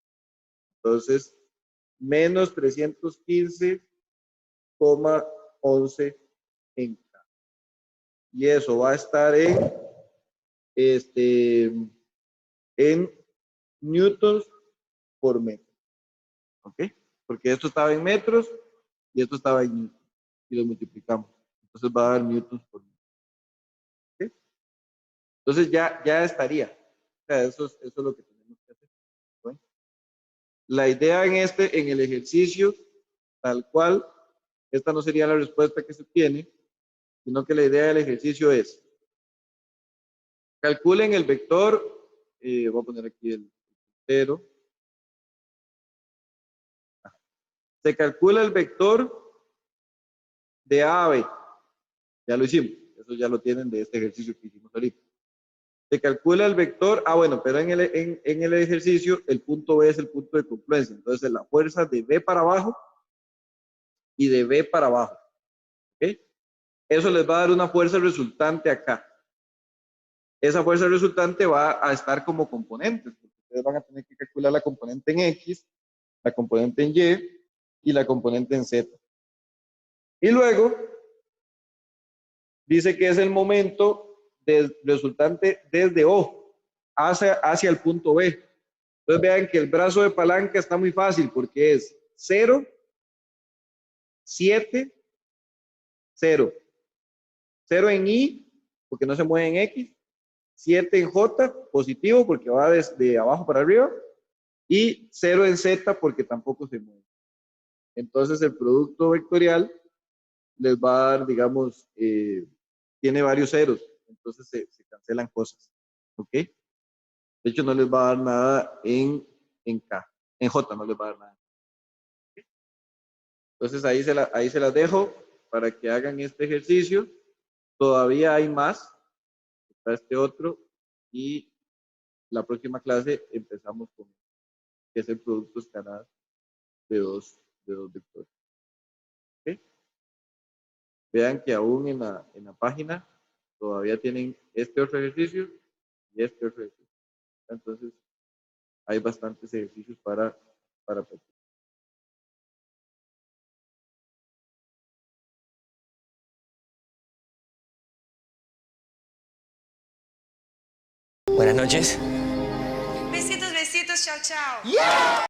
Entonces, menos 315,11 en K. Y eso va a estar en newtons por metro. ¿Ok? Porque esto estaba en metros y esto estaba en newtons. Y lo multiplicamos. Entonces va a dar newtons por metro. ¿Ok? Entonces ya estaría. O sea, eso es lo que tenemos que hacer. ¿Bueno? La idea en el ejercicio, tal cual, esta no sería la respuesta que se tiene, sino que la idea del ejercicio es, calculen el vector, voy a poner aquí el 0, se calcula el vector de A a B, ya lo hicimos, eso ya lo tienen de este ejercicio que hicimos ahorita. Se calcula el vector, bueno, pero en el ejercicio el punto B es el punto de confluencia, entonces la fuerza de B para abajo y de B para abajo. ¿Ok? Eso les va a dar una fuerza resultante acá. Esa fuerza resultante va a estar como componentes, porque ustedes van a tener que calcular la componente en X, la componente en Y y la componente en Z. Y luego dice que es el momento del resultante desde O hacia el punto B. Entonces vean que el brazo de palanca está muy fácil porque es 0, 7, 0. 0 en Y, porque no se mueve en X. 7 en J, positivo, porque va desde abajo para arriba. Y 0 en Z, porque tampoco se mueve. Entonces el producto vectorial les va a dar, digamos, tiene varios ceros. Entonces se cancelan cosas. ¿Ok? De hecho, no les va a dar nada en K. En J no les va a dar nada. Entonces ahí se las dejo para que hagan este ejercicio. Todavía hay más. Está este otro. Y la próxima clase empezamos con que es el producto escalar de dos vectores. ¿Okay? Vean que aún en la página todavía tienen este otro ejercicio y este otro ejercicio. Entonces hay bastantes ejercicios para practicar. Buenas noches. Besitos, besitos, chao, chao. Yeah.